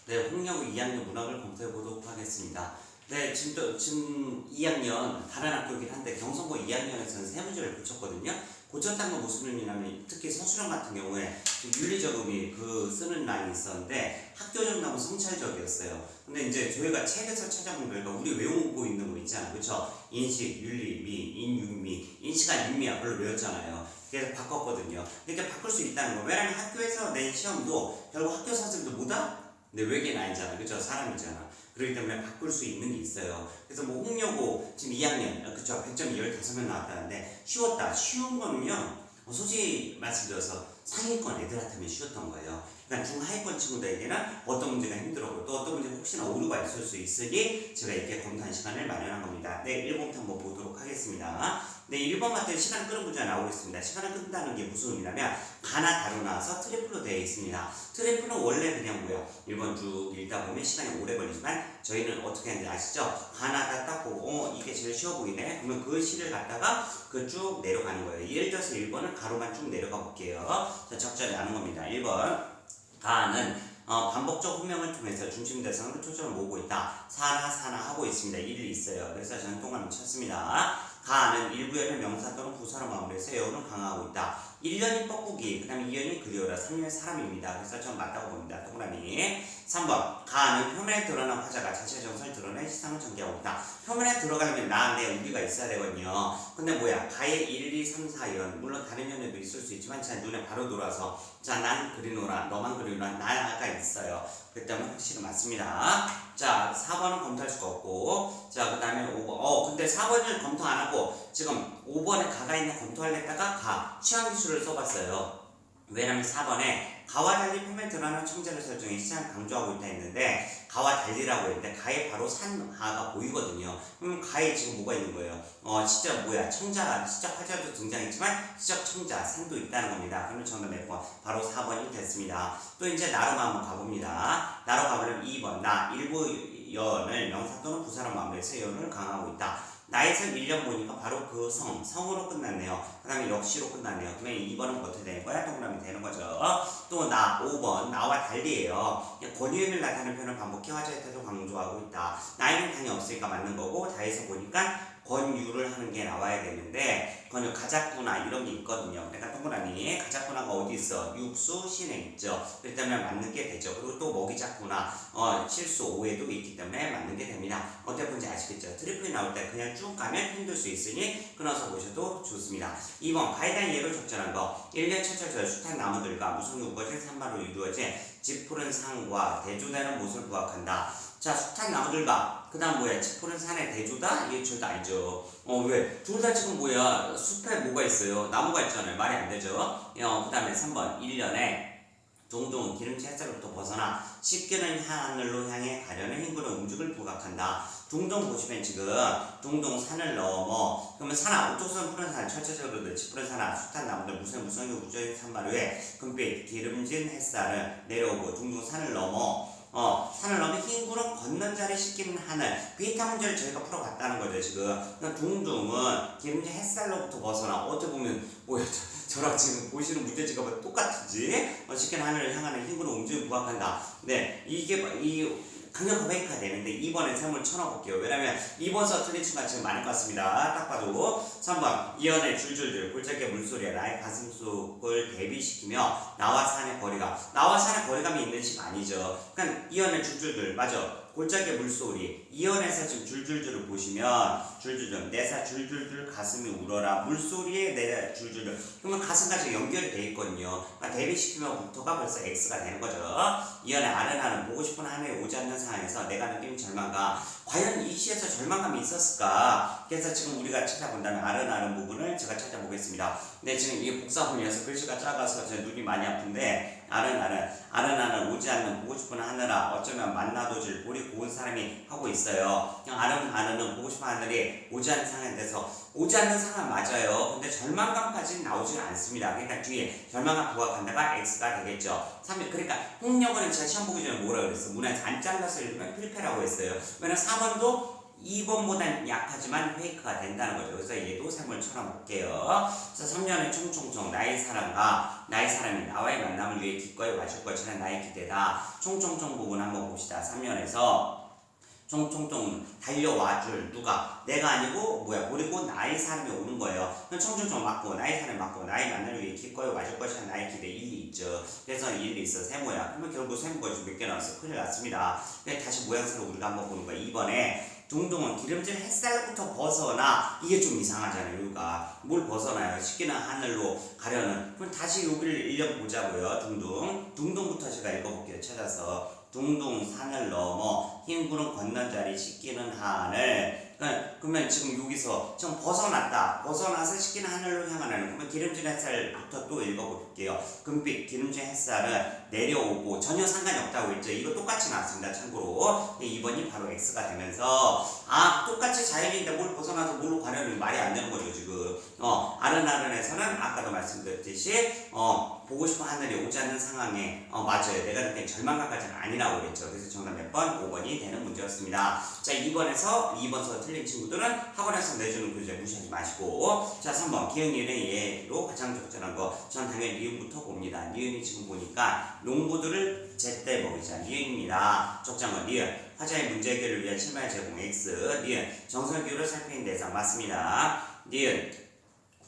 네, 홍역우 2학년 문학을 검토해 보도록 하겠습니다. 네, 지금 2학년 다른 학교이긴 한데 경성고 2학년에서는 세 문제를 고쳤거든요. 고쳤다는 건 무슨 의미냐면 특히 서술형 같은 경우에 윤리적 의미 쓰는 라인이 있었는데 학교적 나무 성찰적이었어요. 근데 이제 저희가 책에서 찾아본 결과 우리 외우고 있는 거 있잖아요. 그쵸? 인식, 윤리, 미, 인윤미, 인식한 윤미야 그걸 외웠잖아요. 그래서 바꿨거든요. 이렇게 바꿀 수 있다는 거. 왜냐면 학교에서 낸 시험도 결국 학교 선생님도 뭐다? 근데 외계는 아니잖아. 그쵸? 사람이잖아. 그렇기 때문에 바꿀 수 있는 게 있어요. 그래서 뭐 홍여고 지금 2학년, 그쵸? 100점이 15명 나왔다는데 쉬웠다. 쉬운 거는요, 솔직히 말씀드려서 상위권 애들한테는 쉬웠던 거예요. 그러니까 중하위권 친구들에게는 어떤 문제가 힘들었고 또 어떤 문제가 혹시나 오류가 있을 수 있으니 제가 이렇게 검토한 시간을 마련한 겁니다. 네, 1번부터 한번 보도록 하겠습니다. 네, 1번 같은 시간 끄는 문제가 나오고 있습니다. 시간을 끈다는 게 무슨 의미냐면 가나 다로 나와서 트리플로 되어 있습니다. 트리플은 원래 그냥 뭐야 1번 쭉 읽다 보면 시간이 오래 걸리지만 저희는 어떻게 하는지 아시죠? 가나다 딱 보고 이게 제일 쉬워 보이네. 그러면 그 시를 갖다가 쭉 내려가는 거예요. 예를 들어서 1번은 가로만 쭉 내려가 볼게요. 자, 적절히 아는 겁니다. 1번 가는 반복적 훈명을 통해서 중심 대상으로 초점을 모으고 있다. 사나 하고 있습니다. 일이 있어요. 그래서 저는 동그라미 쳤습니다. 가는 일부연의 명사 또는 부사로 마무리해서 여우는 강화하고 있다. 1년이 뻐꾸기, 그 다음에 2년이 그리워라, 3년이 사람입니다. 그래서 전 맞다고 봅니다. 동그라미. 3번 가는 표면에 드러난 화자가 자신의 정서를 드러내 시상을 전개하고 있다. 표면에 들어가려면 나, 내, 우리가 있어야 되거든요. 근데 뭐야 가의 1, 2, 3, 4, 연 물론 다른 연애도 있을 수 있지만 자 눈에 바로 들어와서 자 난 그리노라 너만 그리노라 나가 있어요. 그 때문에 확실히 맞습니다. 자 4번은 검토할 수가 없고 자 그 다음에 5번 근데 4번을 검토 안 하고 지금 5번에 가가 있는 검토하려다가 가 취향기술을 써봤어요. 왜냐면 4번에 가와 달리 표면에 드러나는 청자를 설정해 시장 강조하고 있다 했는데 가와 달리라고 했는데 가에 바로 산하가 보이거든요. 그럼 가에 지금 뭐가 있는 거예요? 진짜 뭐야 청자, 시적 화자도 등장했지만 시적 청자, 산도 있다는 겁니다. 그러면 정답 몇 번? 바로 4번이 됐습니다. 또 이제 나로만 한번 가봅니다. 나로 가보려면 2번 나 일부 연을 명사 또는 부사로 마무리해서 연을 강화하고 있다. 나에서 1년 보니까 바로 그 성으로 끝났네요. 그 다음에 역시로 끝났네요. 그러면 2번은 어떻게 되는 거야? 동그라미 되는 거죠. 또 나 5번 나와 달리예요. 권유의미를 나타내는 표현을 반복해 화자의 태도 강조하고 있다. 나에는 당연히 없으니까 맞는 거고 다에서 보니까 권유를 하는 게 나와야 되는데 권유 가작구나 이런 게 있거든요. 그러니까 동그라미 가작구나가 어디 있어? 육수 신에 있죠. 그렇기 때문에 맞는 게 되죠. 그리고 또 먹이작구나 실수 오해도 있기 때문에 맞는 게 됩니다. 어떻게 보는지 아시겠죠? 트리플이 나올 때 그냥 쭉 가면 힘들 수 있으니 끊어서 보셔도 좋습니다. 2번 가에 대한 예로 적절한 거 1년 철철철 숱한 나무들과 무성이 우거진 산마로 이루어진 짙푸른 산과 대조되는 못을 부각한다. 자 숱한 나무들과 그 다음 뭐야 짙푸른 산의 대조다? 이게 둘 다 알죠. 왜? 둘 다 지금 뭐야 숲에 뭐가 있어요? 나무가 있잖아요. 말이 안 되죠. 그 다음에 3번 1년에 종종 기름진 햇살로부터 벗어나 씻기는 하늘로 향해 가려는 흰구름 움직을 부각한다. 종종 보시면 지금 종종 산을 넘어 그러면 산하 우쪽선 푸른 산 철저적으로 짙푸른 산하 숱한 나무들 무성이 우주의 산마루에 금빛 기름진 햇살을 내려오고 종종 산을 넘어 산을 넘어 흰 구름 건넌 자리 씻기는 하늘 비타 문제를 저희가 풀어봤다는 거죠 지금. 그러니까 둥둥은 기름진 햇살로부터 벗어나 어떻게 보면 뭐야 저랑 지금 보시는 문제지가 똑같은지 씻기는 하늘을 향하는 흰 구름 움직임 부각한다. 네 이게 이 강력 브레이크가 되는데 2번에 셈을 쳐넣어볼게요. 왜냐면 2번서 틀린 친구가 지금 많을 것 같습니다. 딱 봐도 3번 이연의 줄줄줄 골짜기 물소리에 나의 가슴속을 대비시키며 나와 산의 거리감이 있는 식 아니죠. 그러니까 이연의 줄줄줄 맞아. 골짜기 물소리 이연에서 지금 줄줄줄을 보시면 줄줄줄 내사 줄줄줄 가슴이 울어라 물소리에 내 줄줄줄 그러면 가슴까지 연결이 돼 있거든요. 그러니까 대비시키면부터가 벌써 X가 되는 거죠. 이연의 아른하는 보고 싶은 하늘에 오지 않는 상황에서 내가 느끼는 절망감 과연 이 시에서 절망감이 있었을까? 그래서 지금 우리가 찾아본다면 아른하는 부분을 제가 찾아보겠습니다. 근데 지금 이게 복사본이어서 글씨가 작아서 제 눈이 많이 아픈데 아른하는 오지 않는 보고 싶은 하늘아 어쩌면 만나도질 보리 고운 사람이 하고 있어요. 그냥 아른은 보고 싶은 하늘이 오지 않는 상황에 대해서 오지 않는 상황 맞아요. 근데 절망감까지는 나오지 않습니다. 그러니까 뒤에 절망감 부각한다가 X가 되겠죠. 3일 그러니까 홍역은 제가 시험 보기 전에 뭐라 그랬어? 문항에서 안 잘라서 읽으면 필패라고 했어요. 왜냐면 4번도 2번보단 약하지만 페이크가 된다는 거죠. 그래서 얘도 생물처럼 볼게요. 그래서 3년의 총총총 나의 사람이 나와의 만남을 위해 기꺼이 와줄 것이라는 나의 기대다. 총총총 부분 한번 봅시다. 3년에서 총총총 달려와줄 누가 내가 아니고 그리고 나의 사람이 오는 거예요. 그럼 총총총 맞고 나의 사람이 맞고 나의 만남을 위해 기꺼이 와줄 것이라는 나의 기대 일리 있죠. 그래서 일리 있어 세모야. 그러면 결국 세모가 좀 몇 개 나왔어. 큰일 났습니다. 다시 모양새로 우리가 한번 보는 거야. 2번에 둥둥은 기름진 햇살부터 벗어나. 이게 좀 이상하잖아요. 여기가 뭘 벗어나요? 식기는 하늘로 가려는. 그럼 다시 여기를 읽어보자고요. 둥둥부터 제가 읽어볼게요. 찾아서 둥둥 산을 넘어 흰 구름 건넌 자리 식기는 하늘. 그러면 지금 여기서 지금 벗어나서 식기는 하늘로 향하는. 그러면 기름진 햇살부터 또 읽어볼게요. 금빛 기름진 햇살은 내려오고 전혀 상관이 없다고 했죠. 이거 똑같이 나왔습니다. 참고로 2번이 바로 X가 되면서 똑같이 자연인데 뭘 벗어나서 뭘로 가려는 말이 안 되는 거죠. 지금 아른아른에서는 아까도 말씀드렸듯이 보고 싶은 하늘이 오지 않는 상황에 맞아요. 내가 느낀 절망감까지는 아니라고 그랬죠. 그래서 정답 몇 번? 5번이 되는 문제였습니다. 자, 2번서 틀린 친구들은 학원에서 내주는 교재 무시하지 마시고. 자, 3번 기흥 니은의 예로 가장 적절한 거. 전 당연히 니은부터 봅니다. 니은이 지금 보니까 농부들을 제때 먹이자. 니은입니다. 적절한 건 니은. 화자의 문제 해결을 위한 실마리 제공 X. 니은. 정설 기호를 살피는 대상 맞습니다. 니은.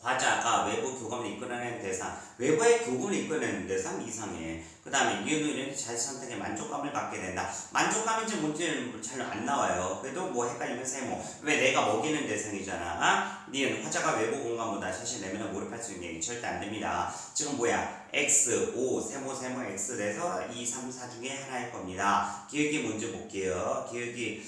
화자가 외부 교감을 이끌어내는 대상, 외부의 교감을 이끌어내는 대상 이상해. 그 다음에 니은은 자기 선택에 만족감을 갖게 된다. 만족감인지 뭔지는 잘 안 나와요. 그래도 헷갈리면 세모. 왜 내가 먹이는 대상이잖아. 니은 화자가 외부 공간보다 자신 내면을 몰입할 수 있는 얘기 절대 안 됩니다. 지금 X, 5, 세모, X 돼서 2, 3, 4 중에 하나일 겁니다. 기억이 문제 볼게요. 기억이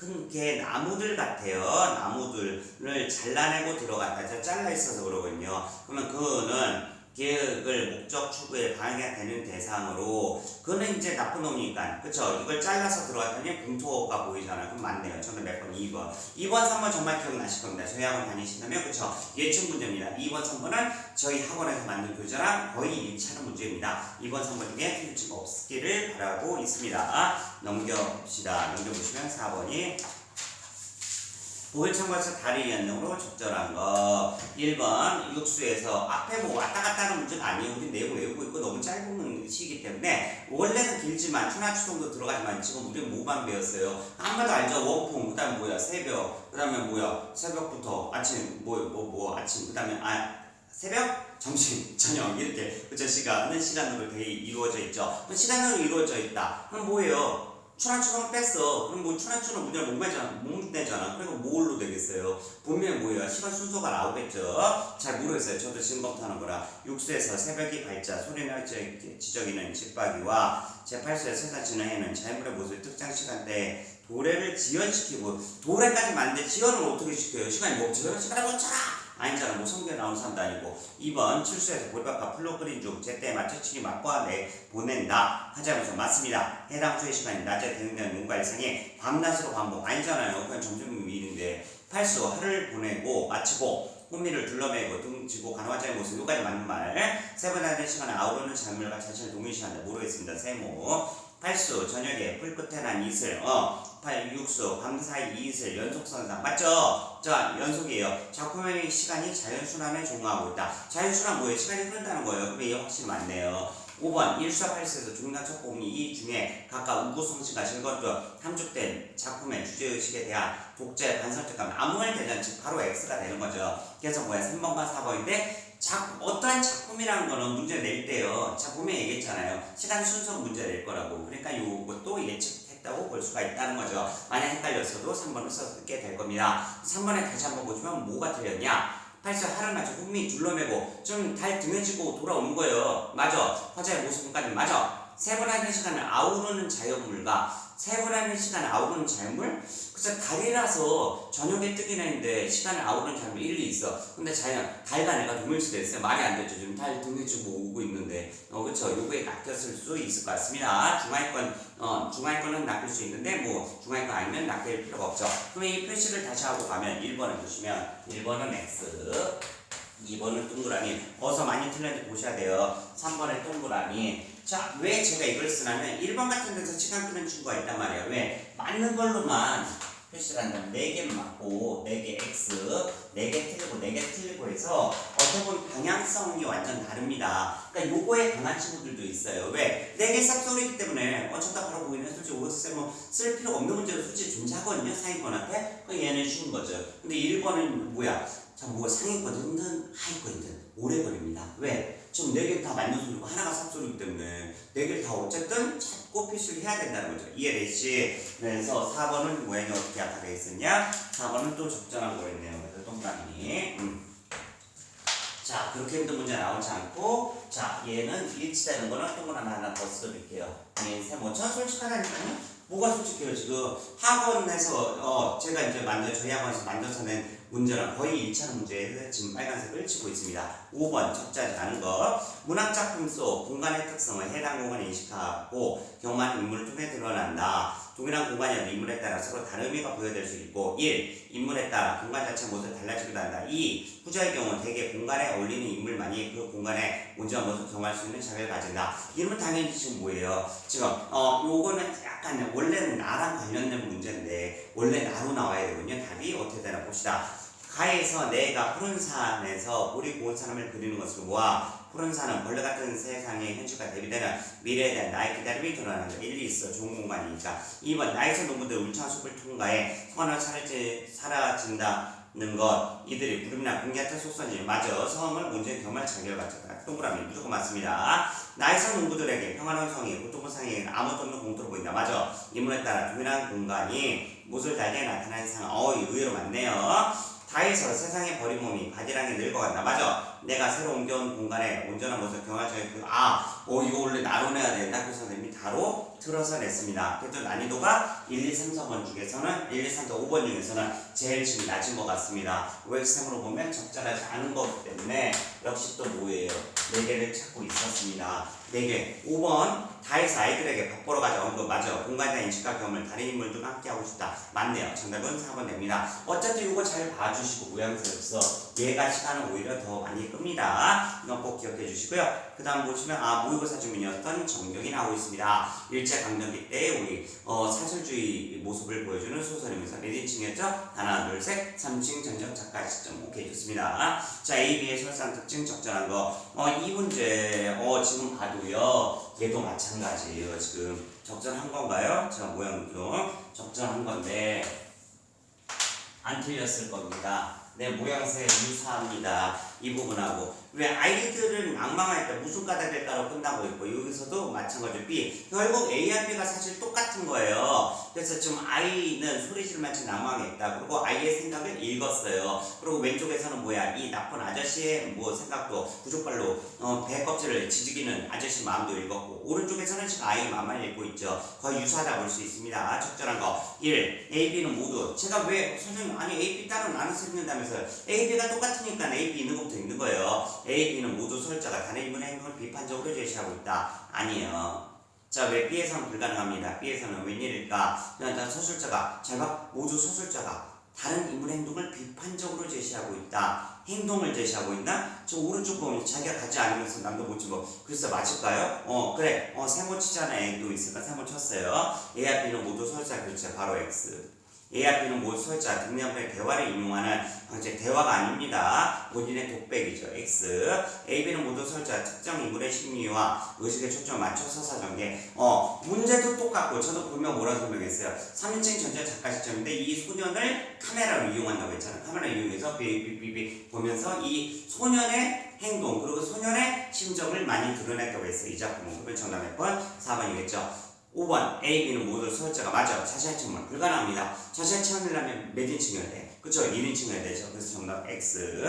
큰 게 나무들 같아요. 나무들을 잘라내고 들어갔다. 잘라 있어서 그러거든요. 그러면 그는 계획을 목적 추구에 방해가 되는 대상으로 그는 이제 나쁜 놈이니까 그쵸? 이걸 잘라서 들어갔더니 공토가 보이잖아요. 그럼 맞네요. 저는 몇 번? 2번 3번 정말 기억나실 겁니다. 저희 학원 다니신다면 그쵸? 예측 문제입니다. 2번 3번은 저희 학원에서 만든 교재랑 거의 일치하는 문제입니다. 2번 3번 중에 틀림이 없기를 바라고 있습니다. 넘겨봅시다. 넘겨보시면 4번이 보일 참고해서 다리 연령으로 적절한 거. 1번 육수에서 앞에 왔다 갔다 하는 문제가 아니에요. 우리 내용 외우고 있고 너무 짧은 시기 때문에 원래는 길지만 추나추동도 들어가지만 지금 우리 뭐만 배웠어요. 아무도 알죠. 원풍 그 다음에 새벽 그 다음에 새벽부터 아침 아침 그 다음에 새벽 점심 저녁 이렇게 그쵸? 시간으로 이루어져 있죠. 시간으로 이루어져 있다. 그럼 뭐예요? 추나추는 뺐어. 그럼 추나추는 문제를 못 내잖아. 그리고 뭘로 되겠어요? 보면 시간 순서가 나오겠죠? 잘 모르겠어요. 저도 지금부터 하는 거라. 육수에서 새벽이 밝자 소리날 지저귀는 집박이와 제8수의 세사치는 해는 자연물의 모습 특정 시간대에 도래를 지연시키고 도래까지 맞는데 지연을 어떻게 시켜요? 시간이 멈춰요? 시간이 멈춰라! 아니잖아. 성경에 나오는 사람도 아니고. 2번 칠수에서 보리밥과 풀로 끓인 죽 제때에 맞춰 친히 맛보아 보낸다. 하자면서 맞습니다. 해당 주의 시간이 낮에 되는 문과 일상이 밤낮으로 반복. 아니잖아요. 그냥 점점 일인데. 8수 하루를 보내고 마치고 꽃미를 둘러매고 등지고 가는 화자의 모습. 여기까지 맞는 말. 세번하는 시간에 아우르는 작물과 자신을 동일시한다. 모르겠습니다. 세모. 8수 저녁에 불끝에 난 이슬 6수 밤사이 이슬 연속선상 맞죠? 자 연속이에요. 작품의 시간이 자연순환에 종합하고 있다. 자연순환 뭐예요? 시간이 흐른다는 거예요. 그럼 이게 확실히 맞네요. 5번 1수와 8수에서 중간 첫 부분이 이 중에 각각 우구성씨가 즐거웠던 함축된 작품의 주제의식에 대한 독자의 반설득감 아무 말 대잔치 바로 X가 되는 거죠. 그래서 3번과 4번인데 어떠한 작품이라는 거는 문제 낼 때요. 작품에 얘기했잖아요. 시간 순서 문제 낼 거라고. 그러니까 이것도 예측했다고 볼 수가 있다는 거죠. 만약 헷갈렸어도 3번을 쓰게 될 겁니다. 3번에 다시 한번 보시면 뭐가 틀렸냐? 8수 하루 맞춰 꿈이 둘러매고 좀 달 등에 지고 돌아오는 거예요. 맞아. 화자의 모습까지 맞아. 세분화된 시간을 아우르는 자연물과 세분화된 시간을 아우르는 자연물? 그래서 달이라서 저녁에 뜨긴 했는데 시간을 아우르는 자연물 일리 있어. 근데 달과 내가 동일시 됐어요. 말이 안 되죠. 지금 달 등에 지고 오고 있는데 그쵸. 요거에 낚였을 수 있을 것 같습니다. 중하위권은 낚일 수 있는데 중하위권 아니면 낚일 필요가 없죠. 그럼 이 표시를 다시 하고 가면 1번을 보시면 1번은 X 2번은 동그라미. 어서 많이 틀렸는지 보셔야 돼요. 3번의 동그라미. 자, 왜 제가 이걸 쓰냐면 1번 같은 데서 시간 끄는 친구가 있단 말이에요. 왜? 맞는 걸로만 표시를 한다면 4개는 맞고 4개 X, 4개 틀리고 4개 틀리고 해서 어떻게 보면 방향성이 완전 다릅니다. 그러니까 요거에 강한 친구들도 있어요. 왜? 4개 싹소리이기 때문에 어쩌다 바로 보이는 솔직히 OX 뭐 쓸 필요가 없는 문제로 솔직히 존재하거든요. 상위권한테. 그럼 얘는 쉬운 거죠. 근데 1번은 뭐야? 자, 뭐 상위권이든 하위권이든 오래 걸립니다. 왜? 지금 4개를 다 맞는 소리고 하나가 삽소리이기 때문에 4개를 다 어쨌든 찾고 표시를 해야 된다는 거죠. 이해되시? 그래서 4번은 모양이 어떻게 아까 돼 있었냐? 4번은 또 적절한 거였네요. 그래서 동그라미. 자, 그렇게 힘든 문제 나오지 않고, 자, 얘는 일치되는 거는 동그라미 하나 더 써드릴게요. 얘는 세모천 솔직하다니까요? 뭐가 솔직해요? 지금 학원에서 제가 이제 저희 학원에서 만들어서 낸 문제랑 거의 일치하는 문제에 지금 빨간색을 치고 있습니다. 5번 적절하지 않은 거. 문학작품 속 공간의 특성을 해당 공간에 인식하고 경험한 인물을 통해 드러난다. 동일한 공간이어도 인물에 따라 서로 다른 의미가 부여될 수 있고 1. 인물에 따라 공간 자체의 모습이 달라지기도 한다. 2. 후자의 경우 대개 공간에 어울리는 인물만이 그 공간에 온전한 모습을 경험할 수 있는 자격을 가진다. 이러면 당연히 지금 뭐예요? 지금 요거는 약간 원래는 나랑 관련된 문제인데 원래 나로 나와야 되거든요. 답이 어떻게 되나 봅시다. 가에서 내가 푸른 산에서 우리 고운 사람을 그리는 것으로 모아 푸른 산은 벌레 같은 세상의 현실과 대비되는 미래에 대한 나의 기다림이 드러나는 일리 있어 좋은 공간이니까. 2번 나에서 농부들 울창한 숲을 통과해 성화는 사라진다는 것 이들이 구름이나 공기 같은 속선이 맞아 성을 온전히 경험할 자격을 갖췄다. 동그라미 무조건 맞습니다. 나에서 농부들에게 평화로운 성이 고통스러운 상황에는 아무것도 없는 공터로 보인다. 맞아. 인물에 따라 동일한 공간이 못을 달게 나타나는 상황. 의외로 맞네요. 다에서 세상의 버린 몸이 바지랑에 늙어간다. 맞아. 내가 새로 옮겨온 공간에 온전한 모습을 경험할 적에 이거 원래 나로 내야 된다. 그래서 이미 다로 틀어서 냈습니다. 그래도 난이도가 1, 2, 3, 4번 중에서는 1, 2, 3, 4, 5번 중에서는 제일 지금 낮은 것 같습니다. OXM으로 보면 적절하지 않은 거기 때문에 역시 또 뭐예요? 4개를 찾고 있었습니다. 4개. 5번 다해서 아이들에게 밥 보러 가자. 맞아. 공간에 대한 인식과 경험을 다른 인물들과 함께 하고 싶다. 맞네요. 정답은 4번 됩니다. 어쨌든 이거 잘 봐주시고 모양새로서 얘가 시간을 오히려 더 많이 끕니다. 이건 꼭 기억해 주시고요. 그 다음 보시면 모의고사 주민이었던 정경이 나오고 있습니다. 일제강점기 때 우리 사실주의 모습을 보여주는 소설이면서 몇 인칭이었죠? 하나, 둘, 셋, 3층 전적 작가 시점. 오케이, 좋습니다. 자, A, B의 설상 특징 적절한 거. 이 문제 지금 봐도요. 얘도 마찬가지예요. 지금 적절한 건가요? 자, 모양도 적절한 건데 안 틀렸을 겁니다. 네, 모양새 유사합니다. 이 부분하고. 왜 아이들은 악망할 때 무슨 까닭일까로 끝나고 있고 여기서도 마찬가지로 B. 결국 A와 B가 사실 똑같은 거예요. 그래서 지금 I는 소리 지르면서 낭망했다. 그리고 I의 생각을 읽었어요. 그리고 왼쪽에서는 뭐야? 이 나쁜 아저씨의 생각도 부족발로 배 껍질을 지지기는 아저씨 마음도 읽었고 오른쪽에서는 지금 I 마음만 읽고 있죠. 거의 유사하다 볼 수 있습니다. 적절한 거 1. A, B는 모두 제가 왜 선생님 아니 A, B 따로 나눠서 읽는다면서요. A, B가 똑같으니까 A, B 있는 것부터 읽는 거예요. A, B는 모두 소설자가 다른 인물의 행동을 비판적으로 제시하고 있다. 아니에요. 자, 왜 B에서는 불가능합니다. B에서는 웬일일까? 그냥 서술자가 잘 봐. 모두 서술자가 다른 인물의 행동을 비판적으로 제시하고 있다. 행동을 제시하고 있나? 저 오른쪽 보면 자기가 가지 않으면서 남도 못 집어. 그래서 맞을까요? 그래. 세모 치잖아. A도 있으니까 세모 쳤어요. A와 B는 모두 서술자 교체. 바로 X. A와 B는 모두 소설자 등량의 대화를 인용하는 이제 대화가 아닙니다. 본인의 독백이죠. X. A, B는 모두 소설자 특정 인물의 심리와 의식의 초점을 맞춰서 사전개. 문제도 똑같고 저도 보면 뭐라고 설명했어요. 3인칭 전체 작가 시점인데 이 소년을 카메라로 이용한다고 했잖아요. 카메라 이용해서 비 보면서 이 소년의 행동 그리고 소년의 심정을 많이 드러냈다고 했어요. 이 작품은. 그러면 정답 몇 번? 4번이겠죠. 5번 A, B는 모두 소설자가 맞아. 자세한 측면 불가능합니다. 자세한 측면이라면 몇 인칭이어야 돼? 그쵸? 1인칭이어야 되죠. 그래서 정답 X.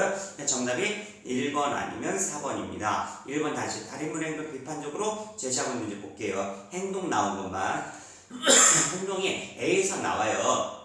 정답이 1번 아니면 4번입니다. 1번 다시 다른 인물의 행동 비판적으로 제시하고 있는지 볼게요. 행동 나온 것만 행동이 A에서 나와요.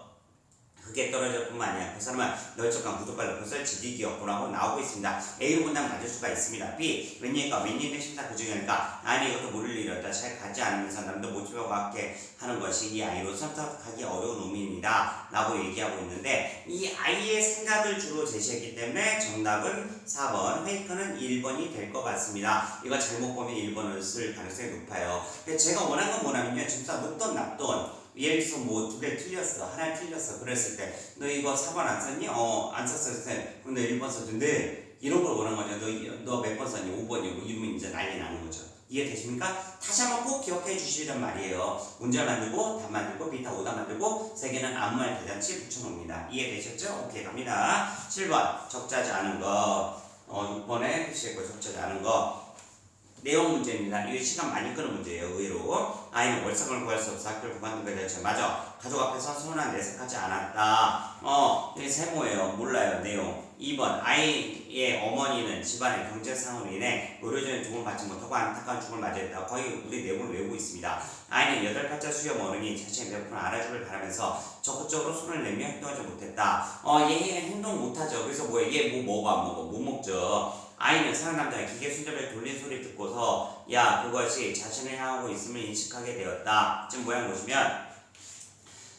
그게 떨어질 뿐만 아니라 그 사람은 널쩍한 구두발로 것을 지지기였구나 하고 나오고 있습니다. A로 본다면 맞을 수가 있습니다. B. 웬일의 심사 그중이니까 아니 이것도 모를 일이었다. 잘 가지 않으면서 남도 모집하고 함께 하는 것이 이 아이로 선택하기 어려운 의미입니다. 라고 얘기하고 있는데 이 아이의 생각을 주로 제시했기 때문에 정답은 4번 페이커는 1번이 될 것 같습니다. 이거 잘못 보면 1번을 쓸 가능성이 높아요. 제가 원한 건 뭐냐면요. 진짜 높던 낮던 예를 들어서 뭐 두 개 틀렸어. 하나 틀렸어. 그랬을 때 너 이거 4번 안 썼니? 안 썼을 때 근데 1번 썼는데 이런 걸 원하는 거죠. 너 몇 번 썼니? 5번이고 이러면 이제 난리 나는 거죠. 이해되십니까? 다시 한번 꼭 기억해 주시란 말이에요. 문제 만들고 답 만들고 비타 오답 만들고 세 개는 아무 말 대잔치 붙여놓습니다. 이해되셨죠? 오케이 갑니다. 7번 적자지 않은 거 6번에 표시했고 적자지 않은 거 내용 문제입니다. 이게 시간 많이 끄는 문제예요. 의외로 아이는 월성을 구할 수 없어 학교를 그만두게 되죠. 맞아. 가족 앞에서 소문난 내색하지 않았다. 이게 세모예요. 몰라요. 내용. 2번 아이의 어머니는 집안의 경제 상황으로 인해 의료적인 도움을 받지 못하고 안타까운 죽음을 맞이했다. 거의 우리 내용을 외우고 있습니다. 아이는 8팔자 수염 어른이 자신의 배고픔을 알아주길 바라면서 적극적으로 손을 내밀며 행동하지 못했다. 얘 행동 못하죠. 그래서 뭐야? 얘 먹어 안 먹어? 못 먹죠. 아이는 사랑 남자가 기계 순접을 돌린 소리 듣고서 야 그것이 자신을 향하고 있음을 인식하게 되었다. 지금 모양 보시면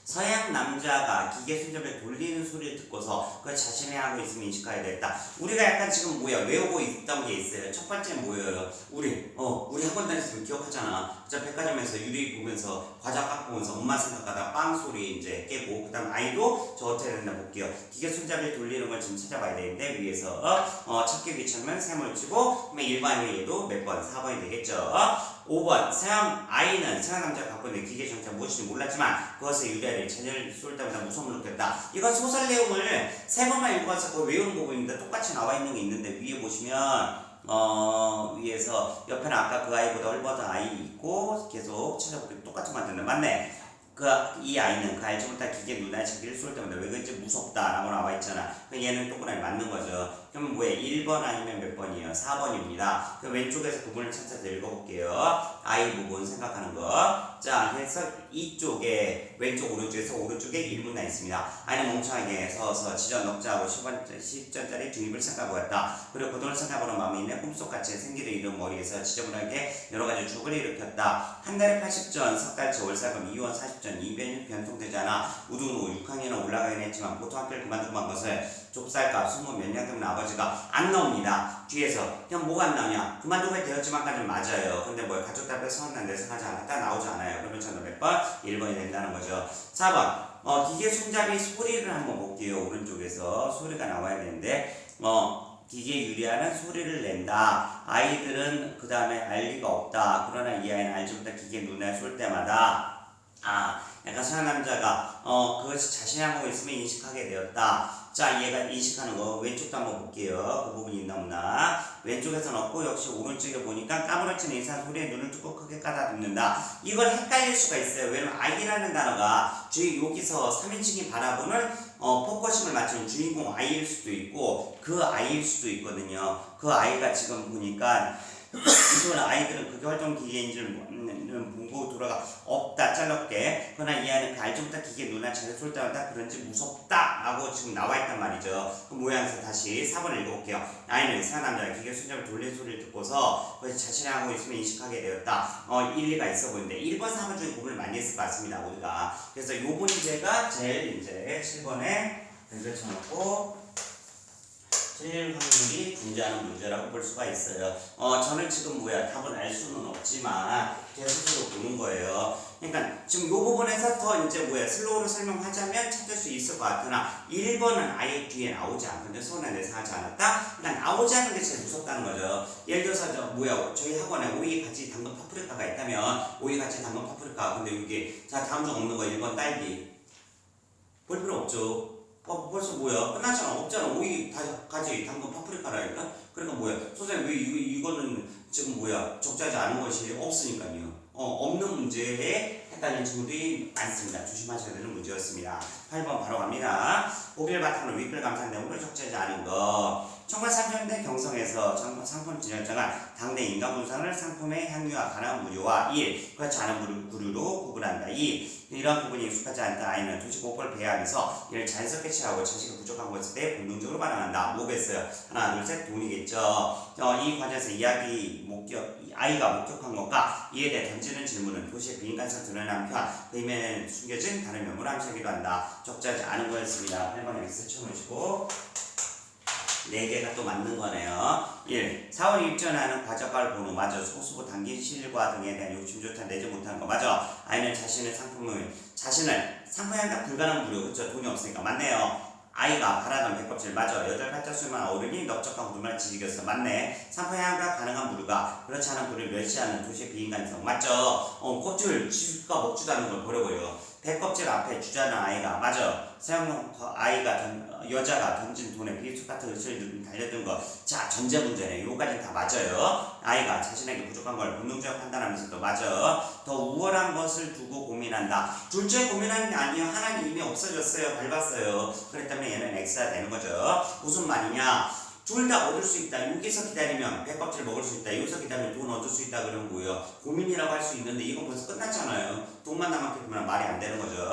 서양 남자가 기계 순접을 돌리는 소리를 듣고서 그 자신을 향하고 있음을 인식하게 됐다. 우리가 약간 지금 뭐야 외우고 있던 게 있어요. 첫 번째는 뭐예요? 우리 학원 다녔으면 기억하잖아. 자 백화점에서 유리 보면서 과자 깎고 오면서 엄마 생각하다 빵 소리 이제 깨고 그다음 아이도 저 어떻게 됐나 볼게요. 기계 손잡이를 돌리는 걸 좀 찾아봐야 되는데 위에서 찾기 귀찮으면 세모를 치고 그러면 1번이 얘도 몇 번? 4번이 되겠죠. 5번 서양 아이는 서양 남자가 갖고 있는 기계 정체가 무엇인지 몰랐지만 그것의 유래를 자녀를 쏠 때마다 무서움을 느꼈다. 이건 소설 내용을 세 번만 읽어서 그걸 외우는 부분인데 똑같이 나와 있는 게 있는데 위에 보시면 위에서 옆에는 아까 그 아이보다 얼버더 아이 있고 계속 찾아보기 똑같은 거 같은데 맞네. 이 아이는 그 알지 못할 기계 눈알 자기를 쏠 때마다 왜 그런지 무섭다 라고 나와 있잖아. 얘는 똑같이 맞는 거죠. 그러면 뭐예요? 1번 아니면 몇 번이에요? 4번입니다. 그 왼쪽에서 부분을 찾아서 읽어볼게요. 아이 부분 생각하는 거. 자, 그래서 이쪽에 왼쪽 오른쪽에서 오른쪽에 1분 나 있습니다. 아이는 멍청하게 서서 지전 넉자하고 10전짜리 중립을 생각하였다. 그리고 그동안 생각하는 마음이 있네 꿈속같이 생기를 잃은 머리에서 지저분하게 여러가지 죽을 일으켰다. 한 달에 80전, 석달치, 월사금, 2원 40전, 200일 변통되지 않아 우둔 후 6학년은 올라가긴 했지만 보통 학교를 그만두고 만 것을 좁쌀값, 수모 몇년 때문에 아버지가 안 나옵니다. 뒤에서 그냥 뭐가 안 나오냐? 그만두게 되었지만까지는 맞아요. 근데 뭐 가족 앞에 서운한 내색하지 않았다 나오지 않아요. 그러면 저는 몇 번? 1번이 된다는 거죠. 4번 기계 손잡이 소리를 한번 볼게요. 오른쪽에서 소리가 나와야 되는데 기계에 유리하는 소리를 낸다. 아이들은 그 다음에 알 리가 없다. 그러나 이 아이는 알지 못할 기계 눈에 쏠 때마다 약간 서양 남자가 그것이 자신이 하고 있음을 인식하게 되었다. 자, 얘가 인식하는 거 왼쪽도 한번 볼게요. 그 부분이 있나 없나. 왼쪽에서는 없고 역시 오른쪽에 보니까 까무러치는 이상 소리에 눈을 뜨고 크게 까다듬는다. 이걸 헷갈릴 수가 있어요. 왜냐면 아이라는 단어가 여기서 3인칭이 바라보는 포커싱을 맞추는 주인공 아이일 수도 있고 그 아이일 수도 있거든요. 그 아이가 지금 보니까 이쪽은 아이들은 그게 활동 기계인 줄 보고 돌아가 없다 잘랐게. 그러나 이 아이는 그 알지 못할 기계 눈알 자기 쏠 때마다 그런지 무섭다 라고 지금 나와 있단 말이죠. 그 모양에서 다시 4번을 읽어볼게요. 아이는 이상한 남자가 기계 손잡이를 돌린 소리를 듣고서 그것이 자신이 하고 있음을 인식하게 되었다. 일리가 있어 보이는데 1번, 4번 중에 고민을 많이 했을 것 같습니다. 우리가. 그래서 요 문제가 제일 이제 7번에 연결 쳐놓고 틀릴 확률이 존재하는 문제라고 볼 수가 있어요. 저는 지금 답을 알 수는 없지만 제 스스로 보는 거예요. 그러니까 지금 이 부분에서 더 이제 슬로우로 설명하자면 찾을 수 있을 것 같으나 1번은 아예 뒤에 나오지 않거든요. 서운한 데서 하지 않았다. 그러니까 나오지 않는 게 제일 무섭다는 거죠. 예를 들어서 저희 학원에 오이 같이 담근 파프리카가 있다면 오이 같이 담근 파프리카 근데 이게 자 다음 중 없는 거 1번 딸기 볼 필요 없죠. 벌써 끝났잖아. 없잖아. 오이 가지 담근 파프리카라니까. 그러니까 선생님 왜 이거는 지금 적자지 않은 것이 없으니까요. 없는 문제에 헷갈리는 친구들이 많습니다. 조심하셔야 되는 문제였습니다. 8번 바로 갑니다. 고기를 바탕으로 윗글 감싼 내용을 적자지 않은 거. 1930년대 경성에서 상품 진열자가 당대 인간 분상을 상품의 향유와 가난 무료와 1. 그렇지 않은 부류로 구분한다. 2. 이런 부분이 익숙하지 않다. 아이는 도시 곳곳을 배회하면서 이를 자연스럽게 취하고 자식이 부족한 것일 때 본능적으로 반응한다. 뭐겠어요? 하나, 둘, 셋, 돈이겠죠. 이 과정에서 아이가 목격한 것과 이에 대해 던지는 질문은 도시의 비인간성 드러난 편, 그 이면에 숨겨진 다른 면모를 암시하기도 한다. 적자지 않은 거였습니다. 8번에 X 쳐놓으시고 4개가 또 맞는 거네요. 1. 4월 입전하는 과저가를 보는 맞아. 소수고 당긴 실과 등에 대한 욕심조차 내지 못하는 거 맞아. 아이는 자신의 자신을 상품화가 불가능한 무료. 그쵸? 돈이 없으니까 맞네요. 아이가 바라던 배껍질 맞아. 8발자수만 어른이 넓적한 구두말 지지겼어. 맞네. 상품화가 가능한 무료가 그렇지 않은 불을 멸시하는 도시의 비인간성 맞죠. 껍질 지가 먹지도 않는 걸 버려버려. 배껍질 앞에 주자는 아이가 맞아. 세영 여자가 던진 돈에 비수수 같은 의식을 달려든 거. 자, 전제 문제네. 요까지는 다 맞아요. 아이가 자신에게 부족한 걸 본능적으로 판단하면서도 맞아. 더 우월한 것을 두고 고민한다. 둘째 고민하는 게 아니에요. 하나는 이미 없어졌어요. 밟았어요. 그렇기 때문에 얘는 X가 되는 거죠. 무슨 말이냐? 둘 다 얻을 수 있다. 여기서 기다리면 배껍질 먹을 수 있다. 여기서 기다리면 돈 얻을 수 있다. 그런 거예요. 고민이라고 할 수 있는데 이건 벌써 끝났잖아요. 돈만 남았기 때문에 말이 안 되는 거죠.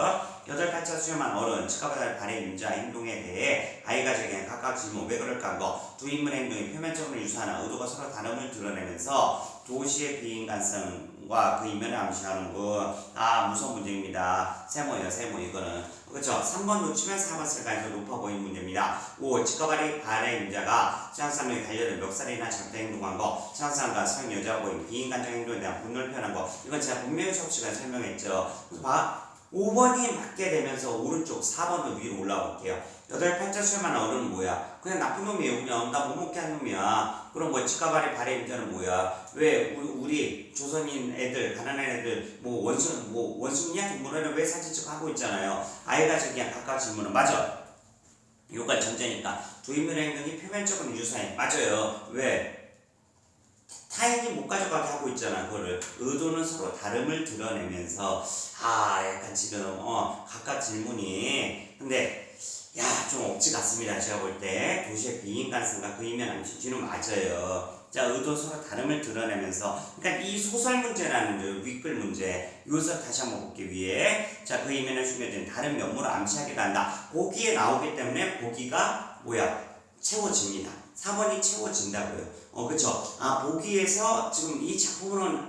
8발자 수염한 어른, 치과바다의 발의 임자 행동에 대해 아이가 제게 각각 질문 왜 그럴까 한 거. 두 인물의 행동이 표면적으로 유사하나 의도가 서로 다름을 드러내면서 도시의 비인간성과 그 이면을 암시하는 거. 아, 무서운 문제입니다. 세모예요, 세모 이거는. 그렇죠. 3번 놓치면 4번 쓸 가능성이 높아 보이는 문제입니다. 5. 치과발의 임자가 서양사람에게 달려든 멱살이나 잡대 행동한 거. 서양사람과 서양 여자가 보인 비인간적 행동에 대한 분노를 표현한 거. 이건 제가 분명히 수업 시간에 설명했죠. 그래서 봐. 5번이 맞게 되면서 오른쪽 4번도 위로 올라올게요. 8발자 수염한 어른은 뭐야? 그냥 나쁜 놈이에요. 그냥 나 못 먹게 한 놈이야. 그럼 뭐 치과발의 임자는 뭐야? 왜 우리 조선인 애들, 가난한 애들 원숭이야? 동물원에 왜 사진 찍고 하고 있잖아요. 아이가 그냥 각각 질문은 맞아. 요가 전제니까 두 인물의 행동이 표면적으로 유사해. 맞아요. 왜? 타인이 못 가져가게 하고 있잖아. 그거를 의도는 서로 다름을 드러내면서 약간 지금 각각 질문이 근데 좀 억지 같습니다. 제가 볼 때 도시의 비인간성과 그 이면 암시 뒤는 맞아요. 자, 의도 서로 다름을 드러내면서 그러니까 이 소설 문제라는 윗글 문제 여기서 다시 한번 볼게요. 위에 자, 그 이면에 숨겨진 다른 면모를 암시하기도 한다. 보기에 나오기 때문에 보기가 채워집니다. 4번이 채워진다고요. 그쵸? 보기에서 지금 이 작품은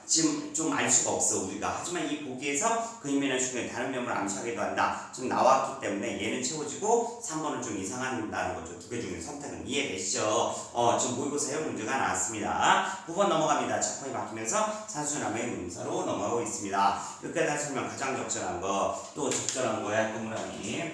지금 좀 알 수가 없어 우리가. 하지만 이 보기에서 그 인면의 중에 다른 면을 암시하기도 한다. 지금 나왔기 때문에 얘는 채워지고 3번은 좀 이상한다는 거죠. 두 개 중에 선택은 이해되시죠? 지금 모의고사형 문제가 나왔습니다. 9번 넘어갑니다. 작품이 바뀌면서 산수남의 문서로 넘어가고 있습니다. 여기까지 설명 가장 적절한 거. 또 적절한 거야 동그라미.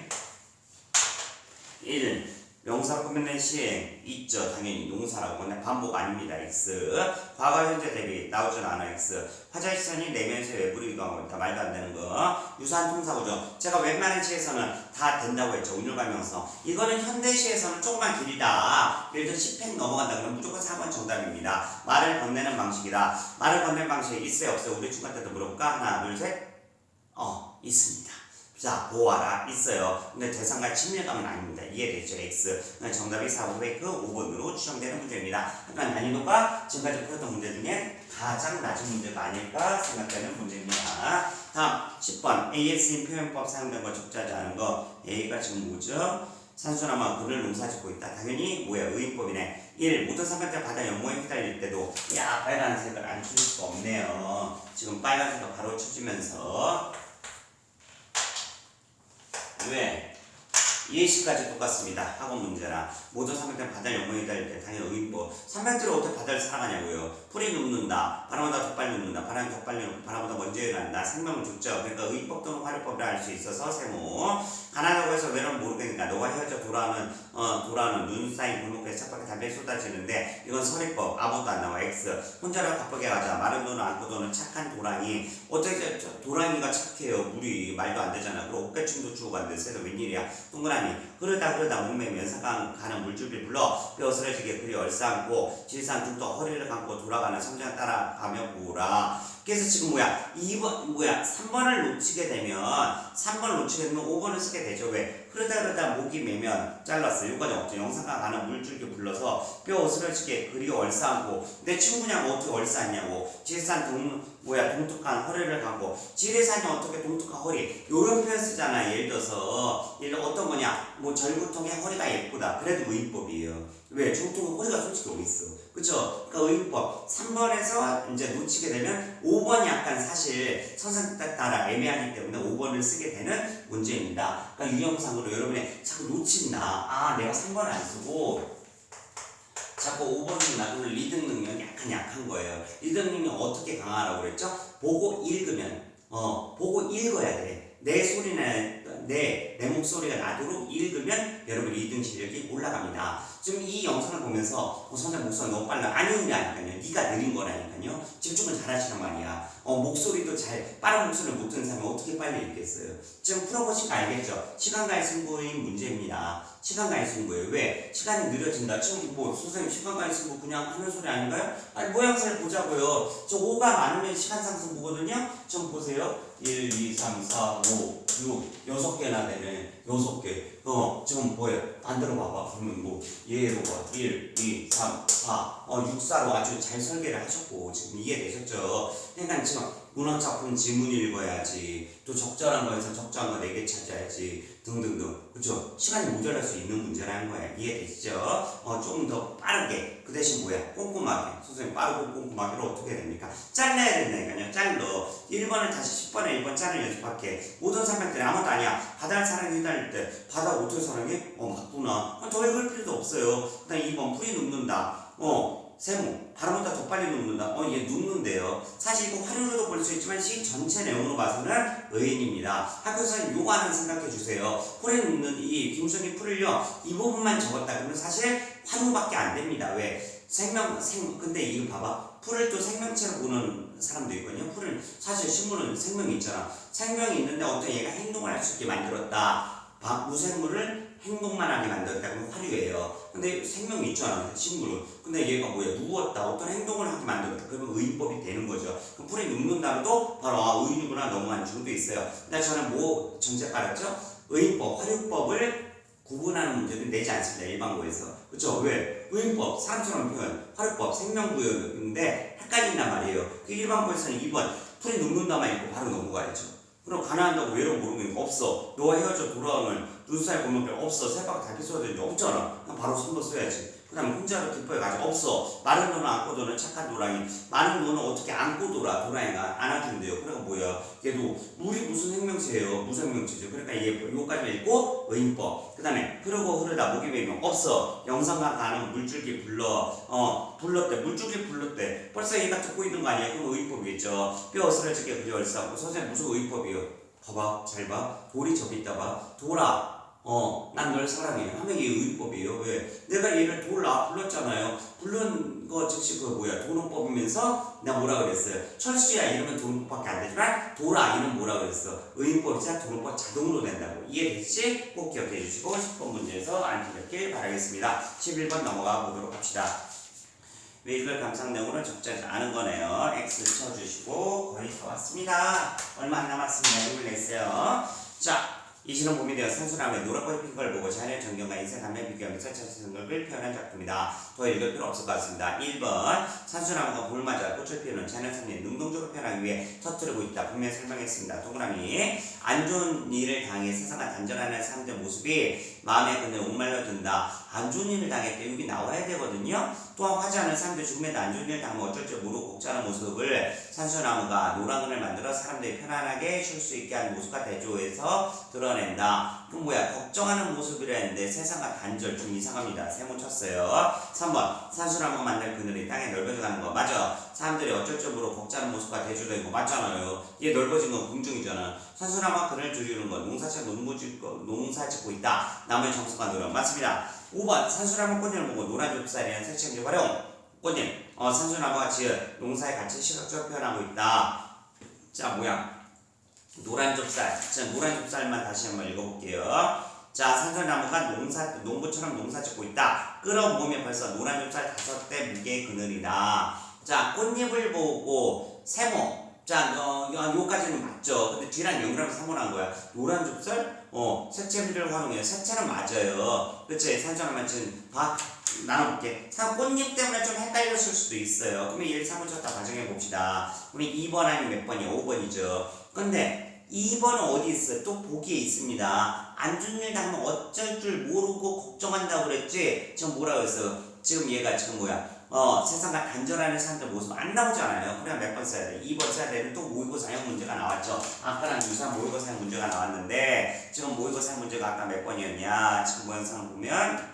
1. 명사로 꾸며낸 시행 있죠. 당연히 농사라고. 근데 반복 아닙니다. X. 과거 현재 대비 나오진 않아. X. 화자시선이 내면서 외부로 이동하고 있다. 말도 안 되는 거. 유사한 통사구조. 제가 웬만한 시에서는 다 된다고 했죠. 운율관명성. 이거는 현대시에서는 조금만 길다. 예를 들어 10팩 넘어간다 그러면 무조건 4번 정답입니다. 말을 건네는 방식이다. 말을 건네는 방식이 있어요 없어요? 우리 중간 때도 물어볼까? 하나 둘 셋. 있습니다. 자, 보아라 있어요. 근데 대상과 친밀감은 아닙니다. 이해되죠? X. 정답이 4번 페이크 5번으로 추정되는 문제입니다. 약간 난이도가 지금까지 풀었던 문제 중에 가장 낮은 문제가 아닐까 생각되는 문제입니다. 다음 10번 AS인 표현법 사용된 거 적절하지 않은 거. A가 지금 뭐죠? 산수나마 그늘 농사짓고 있다. 당연히 의인법이네. 1. 모든 사람한테 바다 연못에 휘달릴 때도 빨간색을 안 칠 수가 없네요. 지금 빨간색을 바로 쳐지면서 왜? 예시까지 똑같습니다. 학원 문제라. 모든 삼각대 바다를 연모에 달릴 때 당연히 의인법. 삼각대로 어떻게 바다를 살아가냐고요. 풀이 눕는다. 바람보다 더 빨리 눕는다. 바람이 더 빨리 눕고 바람보다 먼저 일어난다. 생명은 죽죠. 그러니까 의인법 또는 활용법을 알 수 있어서 세모. 가난하다고 해서 외로움 모르겠으니까 너가 헤어져 돌아오는 눈 쌓인 골목에 쳇바퀴 담배 쏟아지는데 이건 선입법. 아무것도 안 나와. X. 혼자라 바쁘게 가자. 마른 돈을 안고 도는 착한 도랑이. 어떻게 도랑이가 착해요. 물이 말도 안 되잖아. 그리고 어깨춤도 추고 갔는데 새도 웬일이야. 동그라미. 흐르다 몸에 면사강 가는 물줄기를 불러 뼈 쓰러지게 그리 얼싸안고 지리산 둥떡 허리를 감고 돌아가는 성장 따라가며 보라. 그래서 지금 3번을 놓치게 되면 5번을 쓰게 되죠. 왜? 흐르다 목이 매면 잘랐어. 요까지 없죠. 영상강 가는 물줄기 불러서 뼈 쓰러지게 그리 얼싸안고 내 친구냐고 어떻게 얼싸안냐고. 지리산 동tuk한 허리를 감고 지리산이 어떻게 동tuk한 허리 요런 표현 쓰잖아. 예를 들어서 어떤 거냐 절구통의 허리가 예쁘다. 그래도 의인법이에요. 왜? 종통의 꼬리가 솔직히 어디 있어? 그쵸? 그러니까 의문법 3번에서 이제 놓치게 되면 5번이 약간 사실 선생님 따라 애매하기 때문에 5번을 쓰게 되는 문제입니다. 그러니까 유형상으로 여러분이 자꾸 놓친다. 아, 내가 3번을 안 쓰고 자꾸 5번은 나는 리딩 능력이 약간 약한 거예요. 리딩 능력 어떻게 강화하라고 그랬죠? 보고 읽으면, 보고 읽어야 돼. 내 소리나 내 목소리가 나도록 읽으면 여러분 리딩 실력이 올라갑니다. 지금 이 영상을 보면서 선생님 목소리 너무 빨라. 아니라니까요. 네가 느린 거라니까요. 집중을 잘 하시란 말이야. 목소리도 잘 빠른 목소리를 못 듣는 사람이 어떻게 빨리 읽겠어요? 지금 풀어보시면 알겠죠? 시간과의 승부인 문제입니다. 시간과의 승부예요. 왜? 시간이 느려진다. 지금 뭐 선생님 시간과의 승부 그냥 하는 소리 아닌가요? 아니 모양새를 보자고요. 저 5가 많으면 시간 상승부거든요. 좀 보세요. 1, 2, 3, 4, 5, 6, 6개나 되네. 6개. 지금 뭐예요? 반대로 봐봐. 그러면 뭐 얘로 봐. 1, 2, 3, 4. 6사로 아주 잘 설계를 하셨고 지금 이해되셨죠? 그러니까 지금 문학작품 지문 읽어야지. 또 적절한 거에서 적절한 거 4개 찾아야지. 등등등. 그쵸? 시간이 모자랄 수 있는 문제라는 거야. 이해되시죠? 좀 더 빠르게. 그 대신 뭐야? 꼼꼼하게. 선생님 빠르고 꼼꼼하게로 어떻게 됩니까? 잘라야 된다니까요. 잘러. 1번을 다시 10번에 1번 자를 연습할게. 모든 사람들이 아무것도 아니야. 바다를 사랑한다닐 때 바다 어떻게 사랑해? 맞구나. 더 읽을 필요도 없어요. 그 다음 2번 풀이 눕는다. 세모. 발음보다 더 빨리 눕는다. 얘 눕는데요. 사실 이거 화류로도 볼 수 있지만 시 전체 내용으로 봐서는 의인입니다. 학교에서는 요거 하나 생각해 주세요. 풀에 눕는 이 김순이 풀을요. 이 부분만 적었다 그러면 사실 화류밖에 안 됩니다. 왜? 근데 이거 봐봐. 풀을 또 생명체로 보는 사람도 있거든요. 풀은 사실 식물은 생명이 있잖아. 생명이 있는데 어떤 얘가 행동을 할 수 있게 만들었다. 무생물을 행동만 하게 만들었다. 그러면 화류예요. 근데 생명이 있잖아. 식물은. 근데 얘가 뭐야? 누웠다. 어떤 행동을 하게 만들었다. 그러면 의인법이 되는 거죠. 그럼 풀에 눕는다고도 바로 의인이구나 넘어가는 경우도 있어요. 근데 저는 뭐 전제 깔았죠? 의인법, 화류법을 구분하는 문제는 내지 않습니다. 일반고에서. 그쵸? 왜? 의인법, 사람처럼 표현, 화류법, 생명구역인데 헷갈린단 말이에요. 그 일반고에서는 2번 풀이 눕는다만 읽고 바로 넘어가야죠. 그럼 가난한다고 외로움 모르는 거 없어. 너와 헤어져 돌아오는 눈살 보면 없어. 새바닥 달기 써야 되는지 없잖아. 그냥 바로 3번 써야지. 그 다음에 혼자로 기뻐해 가지고 없어. 마른 노는 안고 도는 착한 도랑이. 마른 노는 어떻게 안고 돌아. 도랑이가 안아준대요. 그러니까 뭐야? 얘도 물이 무슨 생명체예요? 무생명체죠. 그러니까 얘 요까지 읽고 의인법. 그 다음에 흐르고 흐르다 목이 메이면 없어. 영상과 가는 물줄기 불러. 불렀대. 물줄기 불렀대. 벌써 얘가 듣고 있는 거 아니야? 그럼 의인법이겠죠. 뼈 어스러지게 그려얼싸고 선생님 무슨 의인법이요? 봐봐. 잘 봐. 돌이 저기 있다 봐. 돌아. 난 널 사랑해. 하면 이게 의인법이에요. 왜? 내가 얘를 돌아 불렀잖아요. 부른 거 즉시 그거 뭐야? 도노법이면서 내가 뭐라 그랬어요? 철수야 이러면 도노법밖에 안 되지만 돌아 이는 뭐라 그랬어? 의인법이자 도노법 자동으로 된다고. 이해됐지? 꼭 기억해 주시고 10번 문제에서 안 틀렸길 바라겠습니다. 11번 넘어가 보도록 합시다. 왜 이걸 감상 내용으로 적지 않은 거네요. X 쳐주시고 거의 다 왔습니다. 얼마 안 남았습니다. 힘을 냈어요. 자. 이 실험 봄이 되어 산수나무에 노랗고 핀 걸 보고 자연의 전경과 인생 감에 비교하면서 자신의 생각을 표현한 작품이다. 더 읽을 필요 없을 것 같습니다. 1번 산수나무가 봄을 맞아 꽃을 피우는 자연의 섭리를 능동적으로 표현하기 위해 터뜨리고 있다. 분명히 설명했습니다. 동그라미 안 좋은 일을 당해 세상을 단절하는 사람들의 모습이 마음에 그늘 옥말려 든다. 안 좋은 일을 당했대. 여기 나와야 되거든요. 또한 화제하는 사람들 죽음에도 안 좋은 일을 당하면 어쩔 줄 모르고 곡자는 모습을 산수나무가 노랑을 만들어 사람들이 편안하게 쉴 수 있게 하는 모습과 대조해서 드러낸다. 그럼 뭐야? 걱정하는 모습이라 했는데 세상과 단절 좀 이상합니다. 세모 쳤어요. 3번 산수나무가 만든 그늘이 땅에 넓어져 가는 거 맞아. 사람들이 어쩔 줄 모르고 곡자는 모습과 대조되는 거 맞잖아요. 얘 넓어진 건 궁중이잖아. 산수나무가 그늘 줄이는 건 농사 짓고 있다. 나무의 정성과 노력 맞습니다. 5번 산수나무 꽃잎을 보고 노란 좁쌀이라는 색칠지 활용. 꽃잎 산수나무가 지은 농사의 가치 시각적으로 표현하고 있다. 자 뭐야? 노란 좁쌀. 자, 노란 좁쌀만 다시 한번 읽어볼게요. 자, 산수나무가 농부처럼 농사 짓고 있다. 끌어모으면 벌써 노란 좁쌀 5대 무게의 그늘이다. 자, 꽃잎을 보고 세모. 자, 요까지는 맞죠. 근데 뒤랑 연결하면 세모란 거야. 노란 좁쌀? 색채를 활용해요. 색채는 맞아요. 그치? 산수나무 지금 나눠볼게. 꽃잎 때문에 좀 헷갈렸을 수도 있어요. 그러면 1, 3을 쳤다 가정해 봅시다. 우리 2번 아니면 몇 번이야? 5번이죠. 근데 2번은 어디 있어? 또 보기에 있습니다. 안 좋은 일 당하면 어쩔 줄 모르고 걱정한다고 그랬지? 지금 뭐라고 했어? 지금 얘가 지금 뭐야? 세상과 단절하는 사람들 모습 안 나오잖아요. 그럼 몇 번 써야 돼? 2번 써야 되는 또 모의고사형 문제가 나왔죠. 아까랑 유사한 모의고사형 문제가 나왔는데 지금 모의고사형 문제가 아까 몇 번이었냐? 지금 모양상을 보면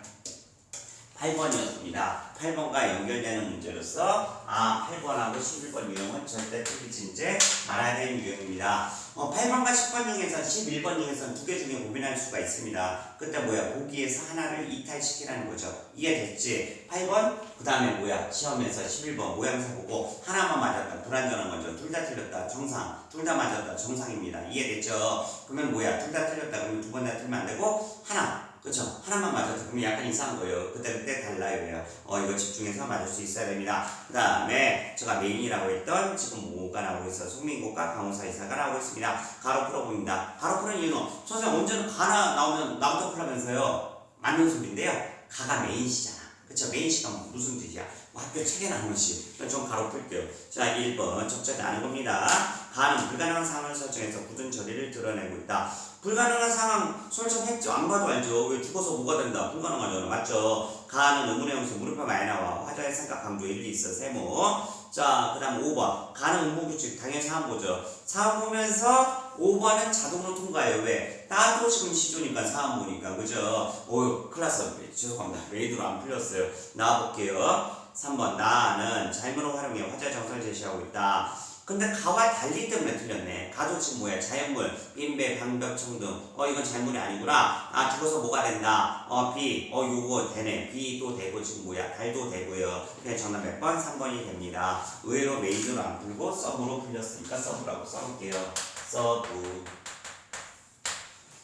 8번이었습니다. 8번과 연결되는 문제로서 8번하고 11번 유형은 절대 틀리지 이제 알아야 되는 유형입니다. 8번과 10번 중에서 11번 중에서 두 개 중에 고민할 수가 있습니다. 그때 뭐야? 보기에서 하나를 이탈시키라는 거죠. 이해됐지? 8번 그 다음에 뭐야? 시험에서 11번 모양새 보고 하나만 맞았다. 불안전한 거죠. 둘 다 틀렸다. 정상. 둘 다 맞았다. 정상입니다. 이해됐죠? 그러면 뭐야? 둘 다 틀렸다. 그러면 두 번 다 틀리면 안 되고 하나. 그쵸? 하나만 맞아도 그러면 약간 이상한 거예요. 그때 달라요. 이거 집중해서 맞을 수 있어야 됩니다. 그 다음에 제가 메인이라고 했던 지금 뭐가 나오고 있어? 송민국과 강호사 이사가 나오고 있습니다. 가로 풀어봅니다. 가로 푸는 이유는 선생님 언제는 가나 나오면 나부터 풀라면서요. 맞는 소리인데요. 가가 메인시잖아. 그쵸? 메인시가 무슨 뜻이야? 학교 책에 나오는 시. 좀 가로 풀게요. 자, 1번 적절히 아는 겁니다. 가는 불가능한 상황을 설정해서 굳은 저리를 드러내고 있다. 불가능한 상황 설정했죠. 안 봐도 알죠. 왜 죽어서 뭐가 된다. 불가능하잖아. 맞죠? 가는 의문의 형식 물음표 많이 나와. 화자의 생각 강조 일리 있어. 세모. 자, 그 다음 5번 가는 의무규칙 당연히 사람 보죠. 사람 보면서 5번은 자동으로 통과해요. 왜? 따로 지금 시조니까 사람 보니까 그죠? 클라스 죄송합니다. 메이드로 안 풀렸어요. 나와볼게요. 3번 나는 잘문을 활용해 화자 정성을 제시하고 있다. 근데 가와 달리 때문에 틀렸네. 가도 지금 뭐야? 자연물, 빈배, 방벽, 청등. 이건 잘문이 아니구나. 죽어서 뭐가 된다. 비, 요거 되네. 비도 되고 지금 뭐야? 달도 되고요. 그냥 정답 몇 번? 3번이 됩니다. 의외로 메인으로 안 풀고 서브로 풀렸으니까 서브라고 써볼게요. 서브.